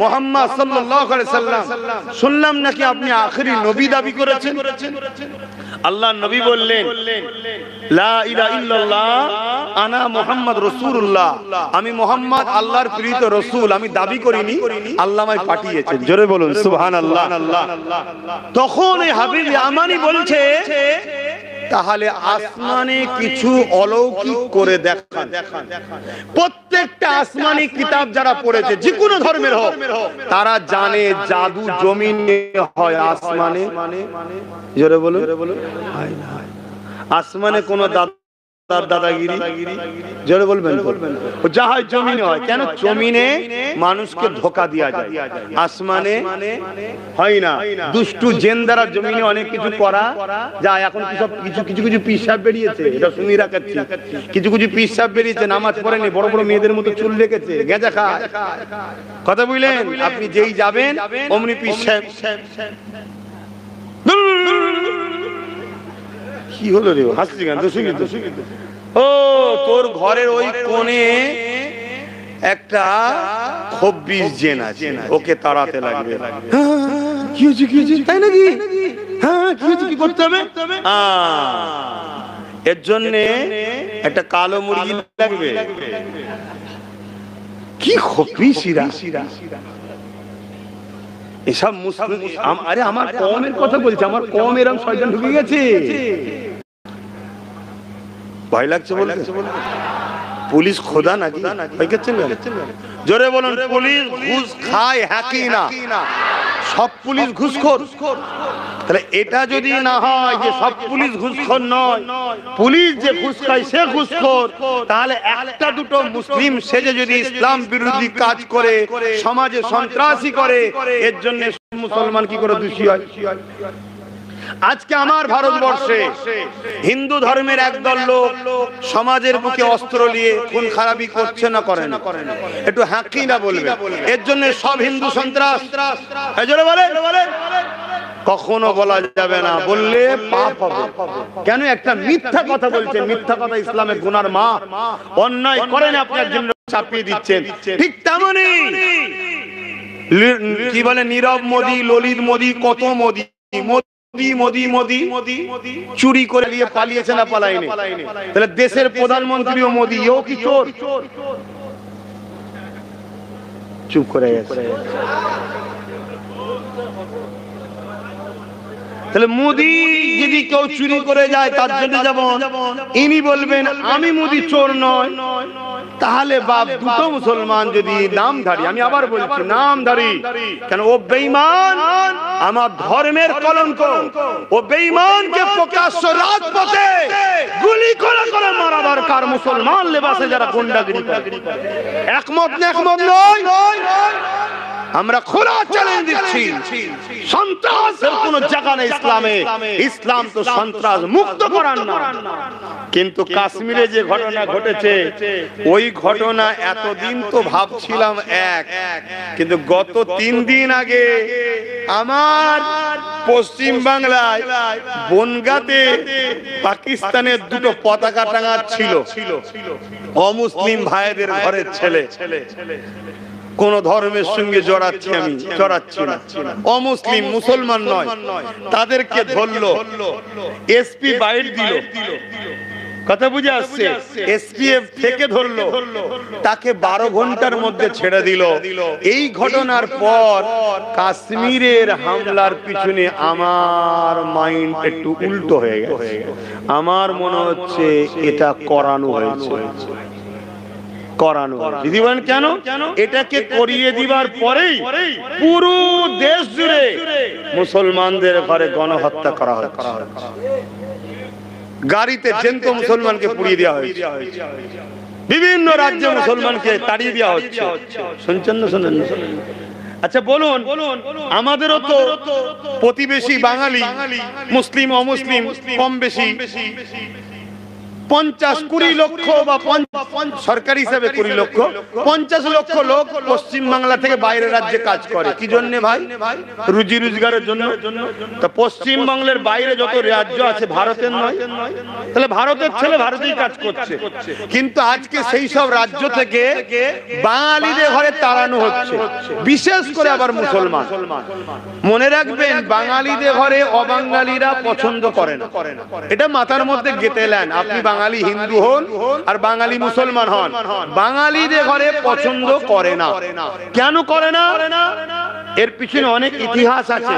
মুহাম্মদ সাল্লাল্লাহু আলাইহি সাল্লাম, শুনলাম নাকি আপনি আখেরি নবী দাবি করেছেন। আল্লাহর নবী বললেন লা ইলাহা ইল্লাল্লাহ আনা মুহাম্মদ রাসূলুল্লাহ, আমি মুহাম্মদ আল্লাহর প্রেরিত রাসূল, আমি দাবি করিনি, আল্লাহ আমায় পাঠিয়েছেন। জোরে বলুন সুবহানাল্লাহ। তখন এই হাবিব ইয়ামানি বলছে তাহলে আসমানে কিছু অলৌকিক করে দেখান। প্রত্যেকটা আসমানি কিতাব যারা পড়েছে, যে কোনো ধর্মের হোক, তারা জানে জাদু জমিনে হয়, আসমানে। জোরে বলুন, আসমানে কোনো দাদাগিরি, জোরে বলবেন, যা হয় জমিনে হয়। কেন? জমিনে মানুষকে ধোকা দেওয়া যায়, আসমানে হয় না। দুষ্টু জেন দ্বারা জমিনে অনেক কিছু করা যায়। এখন কিছু পিসাব বেরিয়েছে, এটা শুনি রাখাচ্ছি, কিছু পিসাব বেরিয়েছে, নামাজ পড়েনি, বড় বড় মেয়েদের মতো চুল রেখেছে, গেঁজা খায়। কথা বুঝলেন? আপনি যেই যাবেন অমনি পিসাব। কি হলো রে, হাসছি কেন? ও তোর ঘরের ওই কোণে একটা 26 জেন আছে, ওকে তাড়াতে লাগবে। কি হয়েছে, তাই নাকি? হ্যাঁ, কি হয়েছে, কি করতে হবে? এর জন্য একটা কালো মুরগি লাগবে। কি খপিসিরা এসব মুসলিম। আরে আমার কওমের কথা বলছি, আমার কওম এরকম শয়তান ঢুকে গেছে। ভয় লাগছে বলতে? পুলিশ খোদা নাকি? জোরে বলুন, পুলিশ ঘুষ খায়, হ্যাঁ কি না? সব পুলিশ ঘুষখোর। তাহলে এটা যদি না হয় যে সব পুলিশ ঘুষখোর নয়, পুলিশ যে ঘুষ খায় সে ঘুষখোর, তাহলে একটা দুটো মুসলিম সেজে যদি ইসলাম বিরোধী কাজ করে, সমাজে সন্ত্রাসী করে, এর জন্য মুসলমান কি করে দোষী হয়? আজকে আমার ভারতবর্ষে হিন্দু ধর্মের একদল লোক সমাজের বুকে অস্ত্র নিয়ে খুন খারাপি করছে না, করে না? একটু হ্যাঁ কি না বলবে? এর জন্য সব হিন্দু সন্ত্রাস বলে? কখনো বলা যাবে না, বললে পাপ হবে। কেন? একটা মিথ্যা কথা বলছে, মিথ্যা কথা ইসলামের গুনার মা। অন্যায় করেন আপনার জন্য চাপিয়ে দিচ্ছেন। ঠিক তেমনই কি বলে নীরব মোদি, ললিত মোদি, কত মোদি, চুরি করে নিয়ে পালিয়েছে না পালায়নি? তাহলে দেশের প্রধানমন্ত্রীও মোদি, ও কি চোর? চুপ করে গেছে। তাহলে মুদি যদি কেউ চুরি করে যায় তার জন্য যেমন ইনি বলবেন আমি মুদি চোর নয়, তাহলে বাপ দুটো মুসলমান যদি নামধারী, আমি আবার বলছি নামধারী, কেন ও বেঈমান, আমার ধর্মের কলঙ্ক, ও বেঈমানকে প্রকাশ্য রাজপথে গুলি করে করে মারা দরকার। মুসলমান লেবাসে যারা গুন্ডাগিরি করে, একমত না? একমত নয়। আমরা খোলা চ্যালেঞ্জ দিচ্ছি, সন্ত্রাসের কোনো জায়গা নেই ইসলামে। ইসলাম তো সন্ত্রাস মুক্ত করার না। কিন্তু কাশ্মীরে যে ঘটনা ঘটেছে, ওই ঘটনা এতদিন তো ভাবছিলাম এক, কিন্তু গত 3 দিন আগে আমার পশ্চিম বাংলায় বনগাঁতে পাকিস্তানের 2টো পতাকা টাঙা ছিল, অমুসলিম ভাইদের ঘরের ছেলে, কোন ধর্মের সঙ্গে জড়াচ্ছি আমি, জড়াচ্ছি না, অমুসলিম, মুসলমান নয়, তাদেরকে ধরলো, এসপি বাইট দিল, কথা বুঝে আসছে, এসপিএফ থেকে ধরলো, তাকে 12 ঘন্টার মধ্যে ছেড়ে দিল। এই ঘটনার পর কাশ্মীরের হামলার পিছনে আমার মাইন্ড একটু উল্টো হয়ে গেছে। আমার মনে হচ্ছে এটা করানো হয়েছে, করানো। দিদি বলেন কেন? এটাকে করিয়ে দিবার পরেই পুরো দেশ জুড়ে মুসলমানদের ঘরে গণহত্যা করা হচ্ছে, গাড়িতে জ্যান্ত মুসলমানকে পুড়িয়ে দেওয়া হয়েছে, বিভিন্ন রাজ্যে মুসলমানকে তাড়িয়ে দেওয়া হচ্ছে। শুনছেন না? শুনেন না? আচ্ছা বলুন, আমাদেরও তো প্রতিবেশী বাঙালি, মুসলিম অমুসলিম কম বেশি 50-20 লক্ষ বা সরকারি হিসাবে 20 লক্ষ, 50 লক্ষ লোক পশ্চিম বাংলা থেকে বাইরের রাজ্যে কাজ করে। কি জন্য ভাই? রুজি রোজগারের জন্য। তা পশ্চিম বাংলার বাইরে যত রাজ্য আছে ভারতের নয়, তাহলে ভারতের ছেলে ভারতেই কাজ করছে। কিন্তু আজকে সেই সব রাজ্য থেকে বাঙালিদের ঘরে তাড়ানো হচ্ছে, বিশেষ করে আবার মুসলমান। মনে রাখবেন, বাঙালিদের ঘরে অবাঙালিরা পছন্দ করে না, এটা মাথার মধ্যে গেঁথে নেন। আপনি বাঙালি হিন্দু হন আর বাঙালি মুসলমান হন, বাঙালিদের ঘরে পছন্দ করে না। কেন করে না? এর পিছনে অনেক ইতিহাস আছে।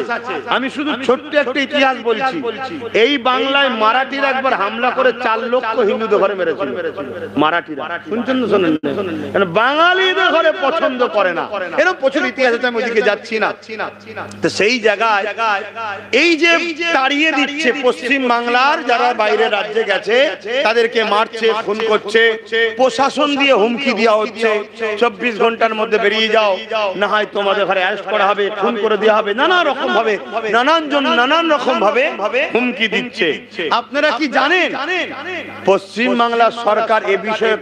আমি শুধু ছোট্ট একটা ইতিহাস বলছি। এই বাংলায় মারাঠিরা একবার হামলা করে 4 লক্ষ হিন্দুদের ঘরে মেরেছিল, মারাঠিরা। শুনছেন না? শোনেন? কারণ বাঙালিদের ঘরে পছন্দ করে না, এরকম প্রচুর ইতিহাস আছে, আমি ওদিকে যাচ্ছি না। তো সেই জায়গায় এই যে তাড়িয়ে দিচ্ছে পশ্চিম বাংলার যারা বাইরের রাজ্যে গেছে, তাদেরকে মারছে, খুন করছে, প্রশাসন দিয়ে হুমকি দেওয়া হচ্ছে 24 ঘন্টার মধ্যে বেরিয়ে যাও, না হয় তোমাদের ঘরে অ্যারেস্ট করা হবে, খুন করে দেওয়া হবে, নানা রকম ভাবে, নানান রকম ভাবে হুমকি দিচ্ছে। আপনারা কি জানেন পশ্চিম বাংলার সরকার এ বিষয়ে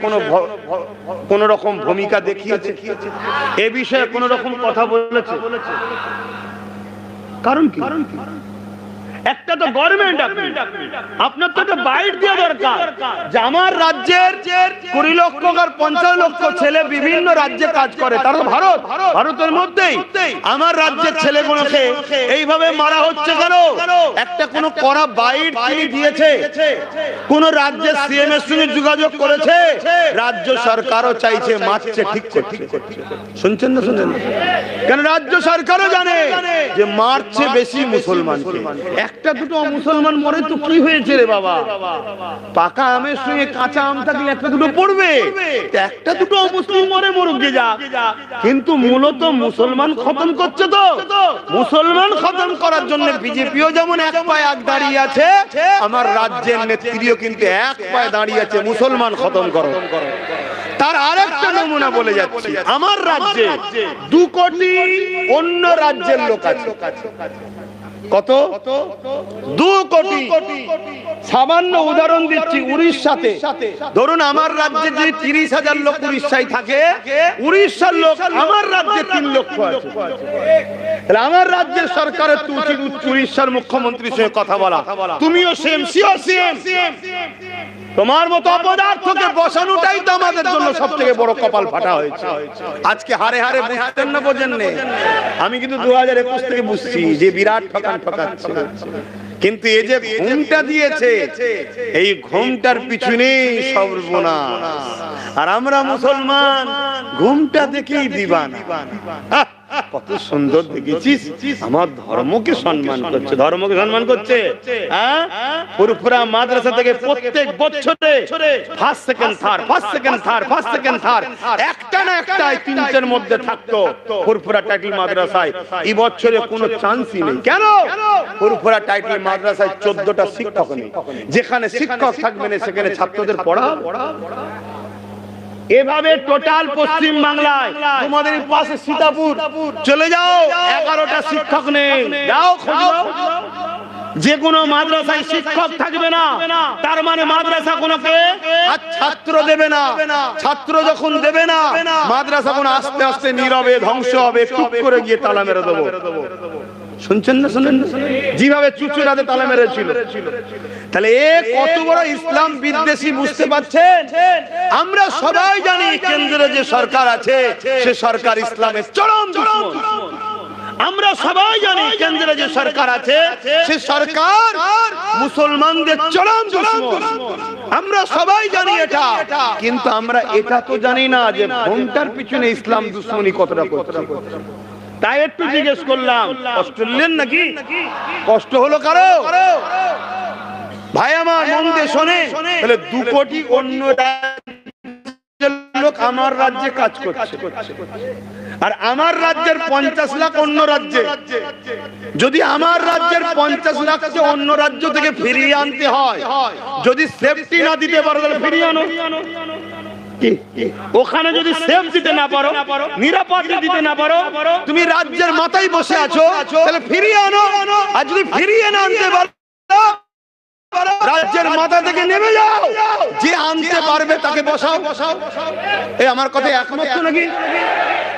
কোন রকম ভূমিকা দেখিয়েছে? এ বিষয়ে কোন রকম কথা বলেছে? কারণ কি? একটা তো গভর্নমেন্ট, আপনার তো একটা বাইট দেওয়া দরকার যে আমার রাজ্যের 20 লক্ষ আর 50 লক্ষ ছেলে বিভিন্ন রাজ্যে কাজ করে, তারা তো ভারতের মধ্যেই। আমার রাজ্যের ছেলেগুলোকে এইভাবে মারা হচ্ছে কেন? একটা কোন কড়া বাইট তিনি দিয়েছে? কোন রাজ্যের সিএম এর সঙ্গে যোগাযোগ করেছে? রাজ্য সরকারও চাইছে, মারছে, ঠিক করছে। শুনছেন না? শুনছেন? কেন রাজ্য সরকারও জানে যে মারছে বেশি মুসলমানকে। একটা দুটো মুসলমান মরে তো কি হয়েছে রে বাবা? পাকা আমের সঙ্গে কাঁচা আম থাকলে একটা দুটো পড়বে, একটা দুটো মুসলিম মরে মরুক গে যা। কিন্তু মূলত মুসলমান খতম করছে। তো মুসলমান খতম করার জন্য বিজেপিও যেমন এক পায়ে আগ দাঁড়িয়ে আছে, আমার রাজ্যের নেত্রীও কিন্তু এক পায়ে দাঁড়িয়ে আছে, মুসলমান খতম করো। তার আরেকটা নমুনা বলে যাচ্ছি, আমার রাজ্যে 2 কোটি অন্য রাজ্যের লোক আছে। কত? 2 কোটি। সামান্য উদাহরণ দিচ্ছি, উড়িষ্যাতে ধরুন আমার রাজ্যে যদি 30,000 লোক উড়িষ্যায় থাকে, উড়িষ্যার লোক আমার রাজ্যে 3 লক্ষ আছে। তাহলে আমার রাজ্যের সরকারের তো উচিত উড়িষ্যার মুখ্যমন্ত্রীর সঙ্গে কথা বলা, তুমিও সেম, সিও সেম। তোমার মতো অপদার্থকে বসানোটাই তো আমাদের জন্য সবথেকে বড় কপাল ফাটা হয়েছে। আজকে হারে হারে বুঝতেন না, বোঝেন না। আমি কিন্তু 2021 থেকে বুঝছি যে বিরাট ঠকাচ্ছে। কিন্তু এই যে ঘুমটা দিয়েছে, এই ঘুমটার পিছনে সর্বনাশ। আর আমরা মুসলমান ঘুমটা দেখেই দিবানা। কত সুন্দর দেখেছিস, আমার ধর্মকে সম্মান করছে, ধর্মকে সম্মান করছে। হ্যাঁ, ফুরফুরা মাদ্রাসা থেকে প্রত্যেক বছরে first second third, first second third, first second third একটা না একটা তিনটের মধ্যে থাকতো ফুরফুরা টাইটেল মাদ্রাসায়। এই বছরে কোনো চান্সই নেই। কেন? ফুরফুরা টাইটেল মাদ্রাসায় 14টা শিক্ষক নেই। যেখানে শিক্ষক থাকবে না সেখানে ছাত্রদের পড়া। এভাবে টোটাল পশ্চিম বাংলায় তোমাদের পাশে সীতাপুর চলে যাও, 11টা শিক্ষক নেই। যাও খোঁজ নাও, যে কোনো মাদ্রাসায় শিক্ষক থাকবে না, তার মানে মাদ্রাসা কোনকে আর ছাত্র দেবে না। ছাত্র যখন দেবে না, মাদ্রাসা কোন আস্তে আস্তে নীরবে ধ্বংস হবে, টুক করে গিয়ে তালা মেরে দেবো। শুনছেন না? শুনেন যেভাবে চুচুরাতে তালা মেরেছিল। তাহলে এ কত বড় ইসলাম বিদ্বেষী বুঝতে পারছেন? আমরা সবাই জানি কেন্দ্রে যে সরকার আছে সে সরকার ইসলামের চরম দুশমন। আমরা সবাই জানি কেন্দ্রে যে সরকার আছে সে সরকার মুসলমানদের চরম দুশমন। আমরা সবাই জানি এটা, কিন্তু আমরা এটা তো জানি না যে ঘোমটার পিছনে ইসলাম দুশমনী কতটা করছে। তাই একটু জিজ্ঞেস করলাম, কষ্ট নিলেন নাকি? কষ্ট হলো কারো? ভাই আমার মন দিয়ে শোনে, তাহলে 2 কোটি অন্য লোক আমার রাজ্যে কাজ করছে, আর আমার রাজ্যের 50 লাখ অন্য রাজ্যে। যদি আমার রাজ্যের 50 লাখকে অন্য রাজ্য থেকে ফিরিয়ে আনতে হয়, যদি সেফটি না দিতে পারো তাহলে ফিরিয়ে আনো। ওখানে যদি সেফ দিতে না পারো, নিরাপদ দিতে না পারো, তুমি রাজ্যের মাথায় বসে আছো, তাহলে ফিরিয়ে আনো। আর যদি ফিরিয়ে না আনতে পারো, রাজ্যের মাথা থেকে নেমে যাও, যে আনতে পারবে তাকে বসাও। এই আমার কথা একমত তো নাকি?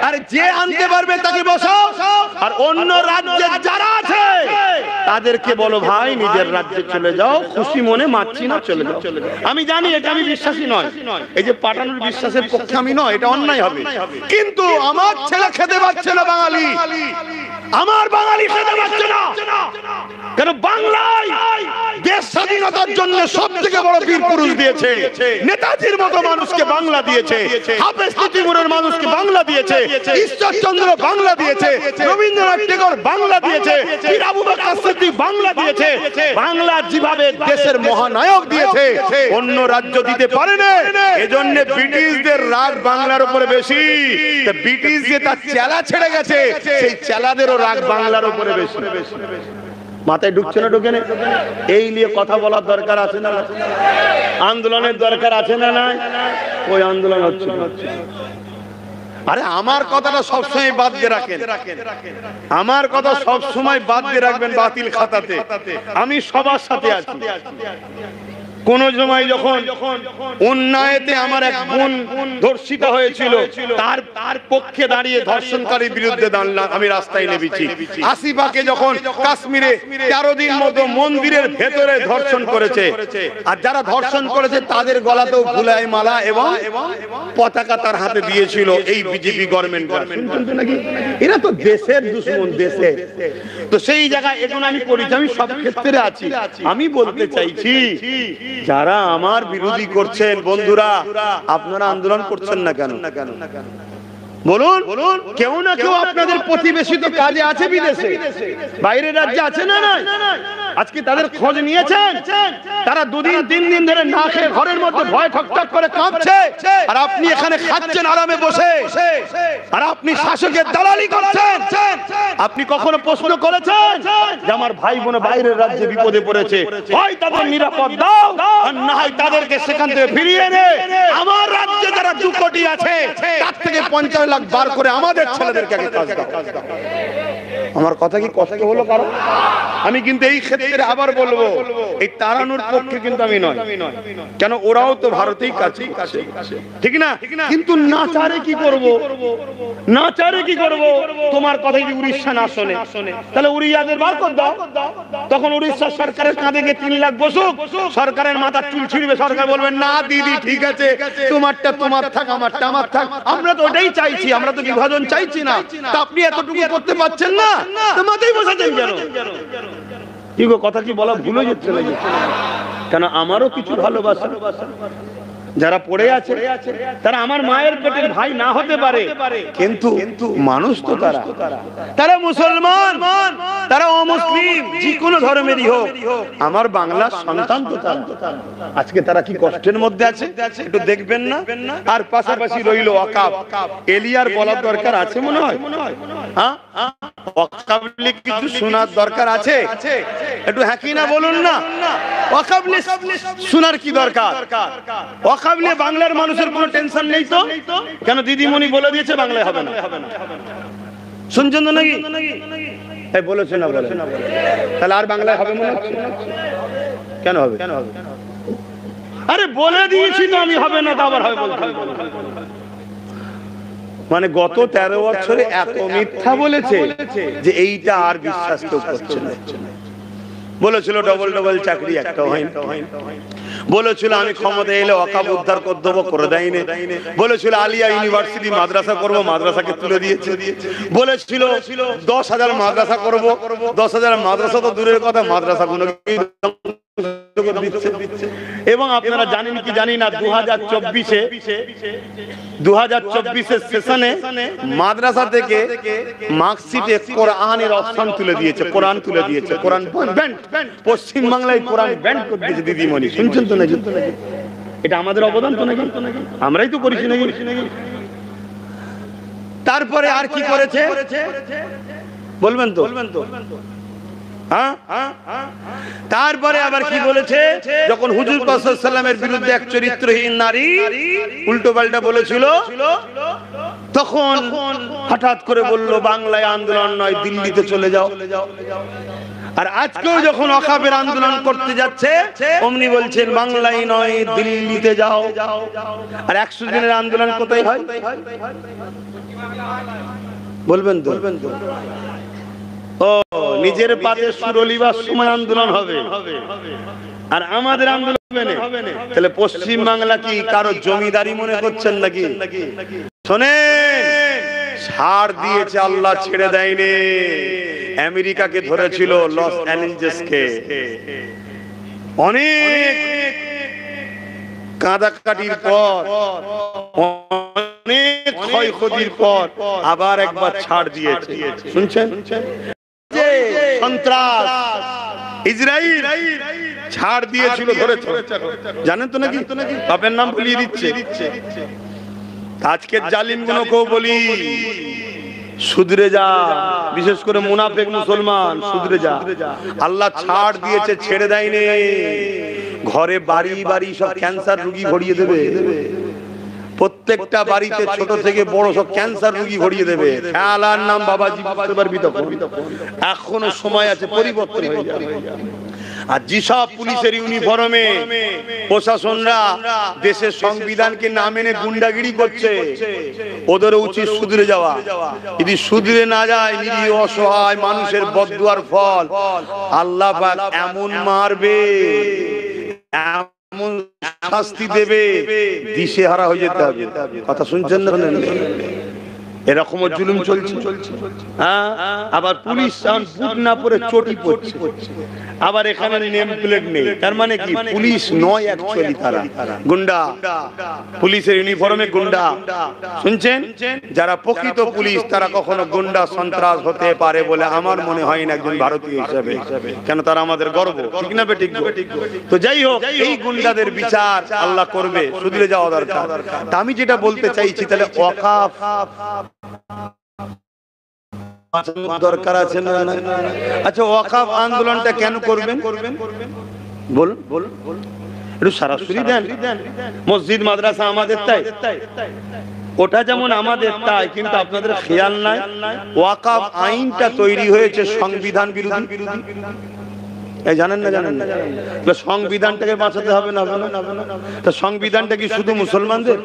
আর যে আনতে পারবে তাকে বসাও, আর অন্য রাজ্যে যারা আছে তাদেরকে বলো ভাই নিজের রাজ্যে চলে যাও, খুশি মনে মারছি না, চলে যাও। আমি জানি এটা আমি বিশ্বাসী নয়, এই যে পাঠানোর বিশ্বাসের পক্ষে আমি নয়, এটা অন্যায় হবে। কিন্তু আমার ছেলে খেতে পাচ্ছে না বাঙালি, আমার বাঙালি খেতে পাচ্ছে না। কেন? বাংলায় দেশ স্বাধীনতার জন্য সব থেকে বড় বীর পুরুষ দিয়েছে, নেতাজির মতো মানুষকে বাংলা দিয়েছে, হাফেজ তিতুমীরের মানুষকে বাংলা দিয়েছে, ঈশ্বরচন্দ্র বাংলা দিয়েছে, রবীন্দ্রনাথ ঠাকুর বাংলা দিয়েছে, পীর আবু বকর সিদ্দিক বাংলা দিয়েছে। বাংলা যেভাবে দেশের মহানায়ক দিয়েছে, অন্য রাজ্য দিতে পারে না। এজন্য ব্রিটিশদের রাগ বাংলার উপরে বেশি। ব্রিটিশ যে তার চেলা ছেড়ে গেছে, সেই চেলাদেরও রাগ বাংলার উপরে বেশি। মাথায় ঢুকছে না? ঢুকে না? এই নিয়ে কথা বলার দরকার আছে না? আন্দোলনের দরকার আছে না? নাই? ওই আন্দোলন হচ্ছে। আরে আমার কথাটা সবসময় বাদ দিয়ে রাখেন, আমার কথা সবসময় বাদ দিয়ে রাখবেন বাতিল খাতাতে। আমি সবার সাথে আছি। কোন সময় যখন অন্যায়তে আমার এক বোন ধর্ষিত হয়েছিল, তার পক্ষে দাঁড়িয়ে ধর্ষণকারীর বিরুদ্ধে দাঁড়ালাম, আমি রাস্তায় নেমেছি। আসিফাকে যখন কাশ্মীরে 13 দিন মতো মন্দিরের ভেতরে ধর্ষণ করেছে, আর যারা ধর্ষণ করেছে তাদের গলাতেও ফুলাই মালা এবং পতাকা তার হাতে দিয়েছিল এই বিজেপি গভর্নমেন্ট। এরা তো দেশের দুশমন, দেশের। তো সেই জায়গায় এখন আমি করেছি, আমি সব ক্ষেত্রে আছি। আমি বলতে চাইছি, যারা আমার বিরোধী করছেন বন্ধুরা, আপনারা আন্দোলন করছেন না কেন? বলুন, কেউ না কেউ আপনাদের প্রতিবেশী তো কাজে আছে, বিদেশে বাইরের রাজ্যে আছে না? আজকে তাদের খোঁজ নিয়েছেন? তারা 2 দিন 3 দিন ধরে না খেয়ে ঘরের মধ্যে ভয় ঠকঠক করে কাঁপছে, আর আপনি এখানে খাচ্ছেন আরামে বসে, আর আপনি শাসকের দালালি করছেন। আপনি কখনো প্রশ্ন করেছেন যে আমার ভাই বোন বাইরের রাজ্যে বিপদে পড়েছে, হয় তাদের নিরাপদ দাও, আর না হয় তাদেরকে সেখান থেকে ফিরিয়ে এনে আমার রাজ্যে যারা 2 কোটি আছে তার থেকে 50 লাখ বার করে আমাদের ছেলেদেরকে আগে কাজ দাও। আমার কথা কি কষ্ট হলো কারণ? আমি কিন্তু এই ক্ষেত্রে আবার বলবো, এই তাড়ানোর পক্ষে কিন্তু আমি নয়। কেন? ওরাও তো ভারতেই কাছে, ঠিক না? কিন্তু না চারে কি করব? না চারে কি করব? তোমার কথা যদি উড়িষ্যা না শোনে, তাহলে উড়িয়াদের বার কর দাও। তখন উড়িষ্যা সরকারের কাঁধে গিয়ে 3 লাখ বসুক, সরকারের মাথার চুল ছিঁড়বে, সরকার বলবে না দিদি ঠিক আছে, তোমারটা তোমার থাক, আমারটা আমার থাক। আমরা তো ওটাই চাইছি, আমরা তো বিভাজন চাইছি না। তা আপনি এতটুকু করতে পারছেন না, তো মাথায় বসাচ্ছেন কেন? কি গো, কথা কি বলা ভুল হয়ে যাচ্ছে নাকি? কেন? আমারও কিছু ভালোবাসা, যারা পড়ে আছে তারা আমার মায়ের পেটের ভাই না হতে পারে, কিন্তু মানুষ তো তারা মুসলমান, তারা অমুসলিম, যে কোনো ধর্মেরই হোক, আমার বাংলার সন্তান তো তারা। আজকে তারা কি কষ্টের মধ্যে আছে একটু দেখবেন না? আর পাশাপাশি রইল ওয়াকাফ। এলিয়ার বলার দরকার আছে মনে হয়? হ্যাঁ, ওয়াকাফ নিয়ে কিছু শোনার দরকার আছে? একটু হ্যাঁ কি না বলুন না। ওয়াকাফ নিয়ে শোনার কি দরকার? ওয়াকাফ নিয়ে বাংলার মানুষের কোনো টেনশন নেই তো? কেন দিদিমণি বলে দিয়েছে বাংলায় হবে না। শুনছেন তো নাকি? এই বলেছে না, বলে তাহলে আর বাংলায় হবে মনে হচ্ছে? কেন হবে? আরে বলে দিয়েছি তো আমি হবে না, তা আবার হবে বলতে? মানে গত 13 বছরে এত মিথ্যা বলেছে যে এইটা আর বিশ্বাস কেউ করছে না। বলেছিল ডবল ডবল চাকরি, একটা হয়নি। বলেছিল আমি ক্ষমতা এলে ওয়াকাফ উদ্ধার করে দেবো, করে দেয়নি। বলেছিল আলিয়া ইউনিভার্সিটি মাদ্রাসা করব, মাদ্রাসাকে তুলে দিয়েছে। বলেছিল 10,000 মাদ্রাসা করব, 10,000 মাদ্রাসা তো দূরের কথা, মাদ্রাসা গুলো এবং আপনারা জানেন কি জানি না, 2024 সেশনে মাদ্রাসা থেকে মার্কশিটে কোরআনের অপশন তুলে দিয়েছে, কোরআন তুলে দিয়েছে। কোরআন ব্যান্ড, পশ্চিম বাংলায় কোরআন ব্যান্ড করে দিয়েছে দিদিমণি। শুনছেন তো নাকি? এটা আমাদের অবদান তো নাকি? আমরাই তো করেছি নাকি? তারপরে আর কি করেছে বলবেন তো? তারপরে আবার কি বলেছে, যখন হুজুর পাক সাল্লাল্লাহু আলাইহি ওয়াসাল্লামের বিরুদ্ধে এক চরিত্রহীন নারী উল্টো পাল্টা বলেছিল, তখন হঠাৎ করে বলল বাংলায় আন্দোলন নয়, দিল্লিতে চলে যাও। আর আজকেও যখন ওয়াকাফের আন্দোলন করতে যাচ্ছে, অমনি বলছেন বাংলায় নয়, দিল্লিতে যাও। আর 100 দিনের আন্দোলন কোথায় হয় বলবেন তো? ও নিজের পাতে সুরলিবার সময় আন্দোলন হবে, আর আমাদের আন্দোলন হবে না। তাহলে পশ্চিম বাংলা কি কারো জমিদারি মনে করছেন নাকি? শোনেন, ছাড় দিয়েছে আল্লাহ, ছেড়ে দেয়নি। আমেরিকাকে ধরেছিল, লস অ্যাঞ্জেলেসকে, অনেক কাঁদাকাটির পর, অনেক ক্ষয়ক্ষতির পর আবার একবার ছাড় দিয়েছে। শুনছেন? সন্ত্রাস ইসরাইল ছাড় দিয়েছিল, ধরেছে। জানেন তো নাকি? বাপের নাম ভুলিয়ে দিচ্ছে। আজকে জালিম গুলোকেও বলি শুধরে যা, বিশেষ করে মুনাফিক মুসলমান, শুধরে যা। আল্লাহ ছাড় দিয়েছে, ছেড়ে দেয়নি। ঘরে বাড়ি বাড়ি সব ক্যান্সার রোগী ভরিয়ে দেবে। প্রত্যেকটা বাড়িতে ছোট থেকে বড় সব ক্যান্সার রোগী ভরিয়ে দেবে। খেলার নাম বাবাজি, বুঝতে পারবি তখন। এখনো সময় আছে, পরিবর্তন হয়ে যাবে। আর যেসব পুলিশের ইউনিফর্মে প্রশাসনরা দেশের সংবিধানকে না মেনে গুন্ডাগিরি করছে, ওদের উচিত শুধরে যাওয়া। যদি শুধরে না যায়, নিরীহ অসহায় মানুষের বদদুয়ার ফল আল্লাহ পাক এমন মারবে, এমন শাস্তি দেবে, দিশেহারা হয়ে যেতে হবে। কথা শুনছেন না? এরকম জুলুম চলছে। আবার পুলিশ বুট না পরে চটি পড়ছে। আবার এখানে নেম প্লেট নেই, তার মানে কি পুলিশ নয়, অ্যাকচুয়ালি তারা গুন্ডা। পুলিশের ইউনিফর্মে গুন্ডা। শুনছেন? যারা প্রকৃত পুলিশ তারা কখনো গুন্ডা সন্ত্রাস হতে পারে বলে আমার মনে হয় না একজন ভারতীয় হিসেবে। কেন? তারা আমাদের গর্ব, ঠিক না বেঠিক? তো যাই হোক, এই গুন্ডাদের বিচার আল্লাহ করবে, শুধরে যাওয়া দরকার। তা আমি যেটা বলতে চাইছি, তাহলে ওয়াকাফ দরকার আছে না? আচ্ছা, ওয়াকাফ আন্দোলনটা কেন করবেন বলুন? একটু সরাসরি দেন। মসজিদ মাদ্রাসা আমাদের তাই, ওটা যেমন আমাদের তাই, কিন্তু আপনাদের খেয়াল নাই ওয়াকাফ আইনটা তৈরি হয়েছে সংবিধান বিরোধী। এই জানেন না? জানেন না? সংবিধানটাকে বাঁচাতে হবে না? তা সংবিধানটা কি শুধু মুসলমানদের?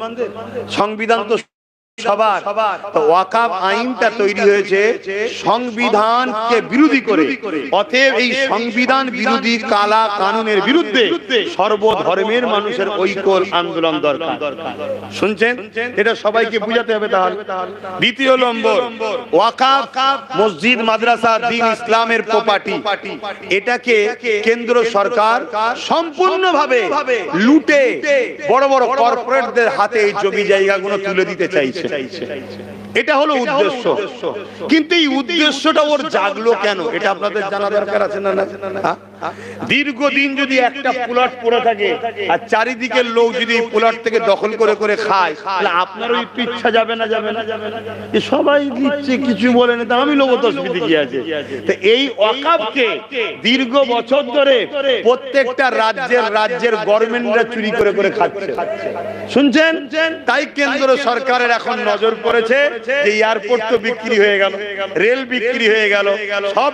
সংবিধান তো সবার। তো ওয়াকফ আইনটা তৈরি হয়েছে সংবিধানকে বিরোধী করে। অতএব এই সংবিধান বিরোধী কালা কানুনের বিরুদ্ধে সর্বধর্মের মানুষের ঐক্যর আন্দোলন দরকার। শুনছেন? এটা সবাইকে বুঝাতে হবে। তাহলে দ্বিতীয় নম্বর, ওয়াকফ মসজিদ, মাদ্রাসা, দ্বীন ইসলামের প্রপার্টি, এটাকে কেন্দ্র সরকার সম্পূর্ণভাবে লুটে বড় বড় কর্পোরেটদের হাতে এই জমি জায়গাগুলো তুলে দিতে চাইছে। এটা হলো উদ্দেশ্য। কিন্তু এই উদ্দেশ্যটা ওর জাগলো কেন, এটা আপনাদের জানা দরকার আছে না? দীর্ঘদিন যদি একটা প্লট পড়ে থাকে আর চারিদিকের লোক যদি প্লট থেকে দখল করে করে খায়, তাহলে আপনারও একটু ইচ্ছা যাবে না? যাবে না? সবাই দিচ্ছে, কিছু বলে না, আমি লোভ তসবিতে কি আছে? তো এই ওয়াকফকে দীর্ঘ বছর ধরে প্রত্যেকটা রাজ্যের গভর্নমেন্টরা চুরি করে করে খাচ্ছে। শুনছেন? তাই কেন্দ্র সরকারের এখন নজর পড়েছে যে এয়ারপোর্ট তো বিক্রি হয়ে গেল, রেল বিক্রি হয়ে গেল, সব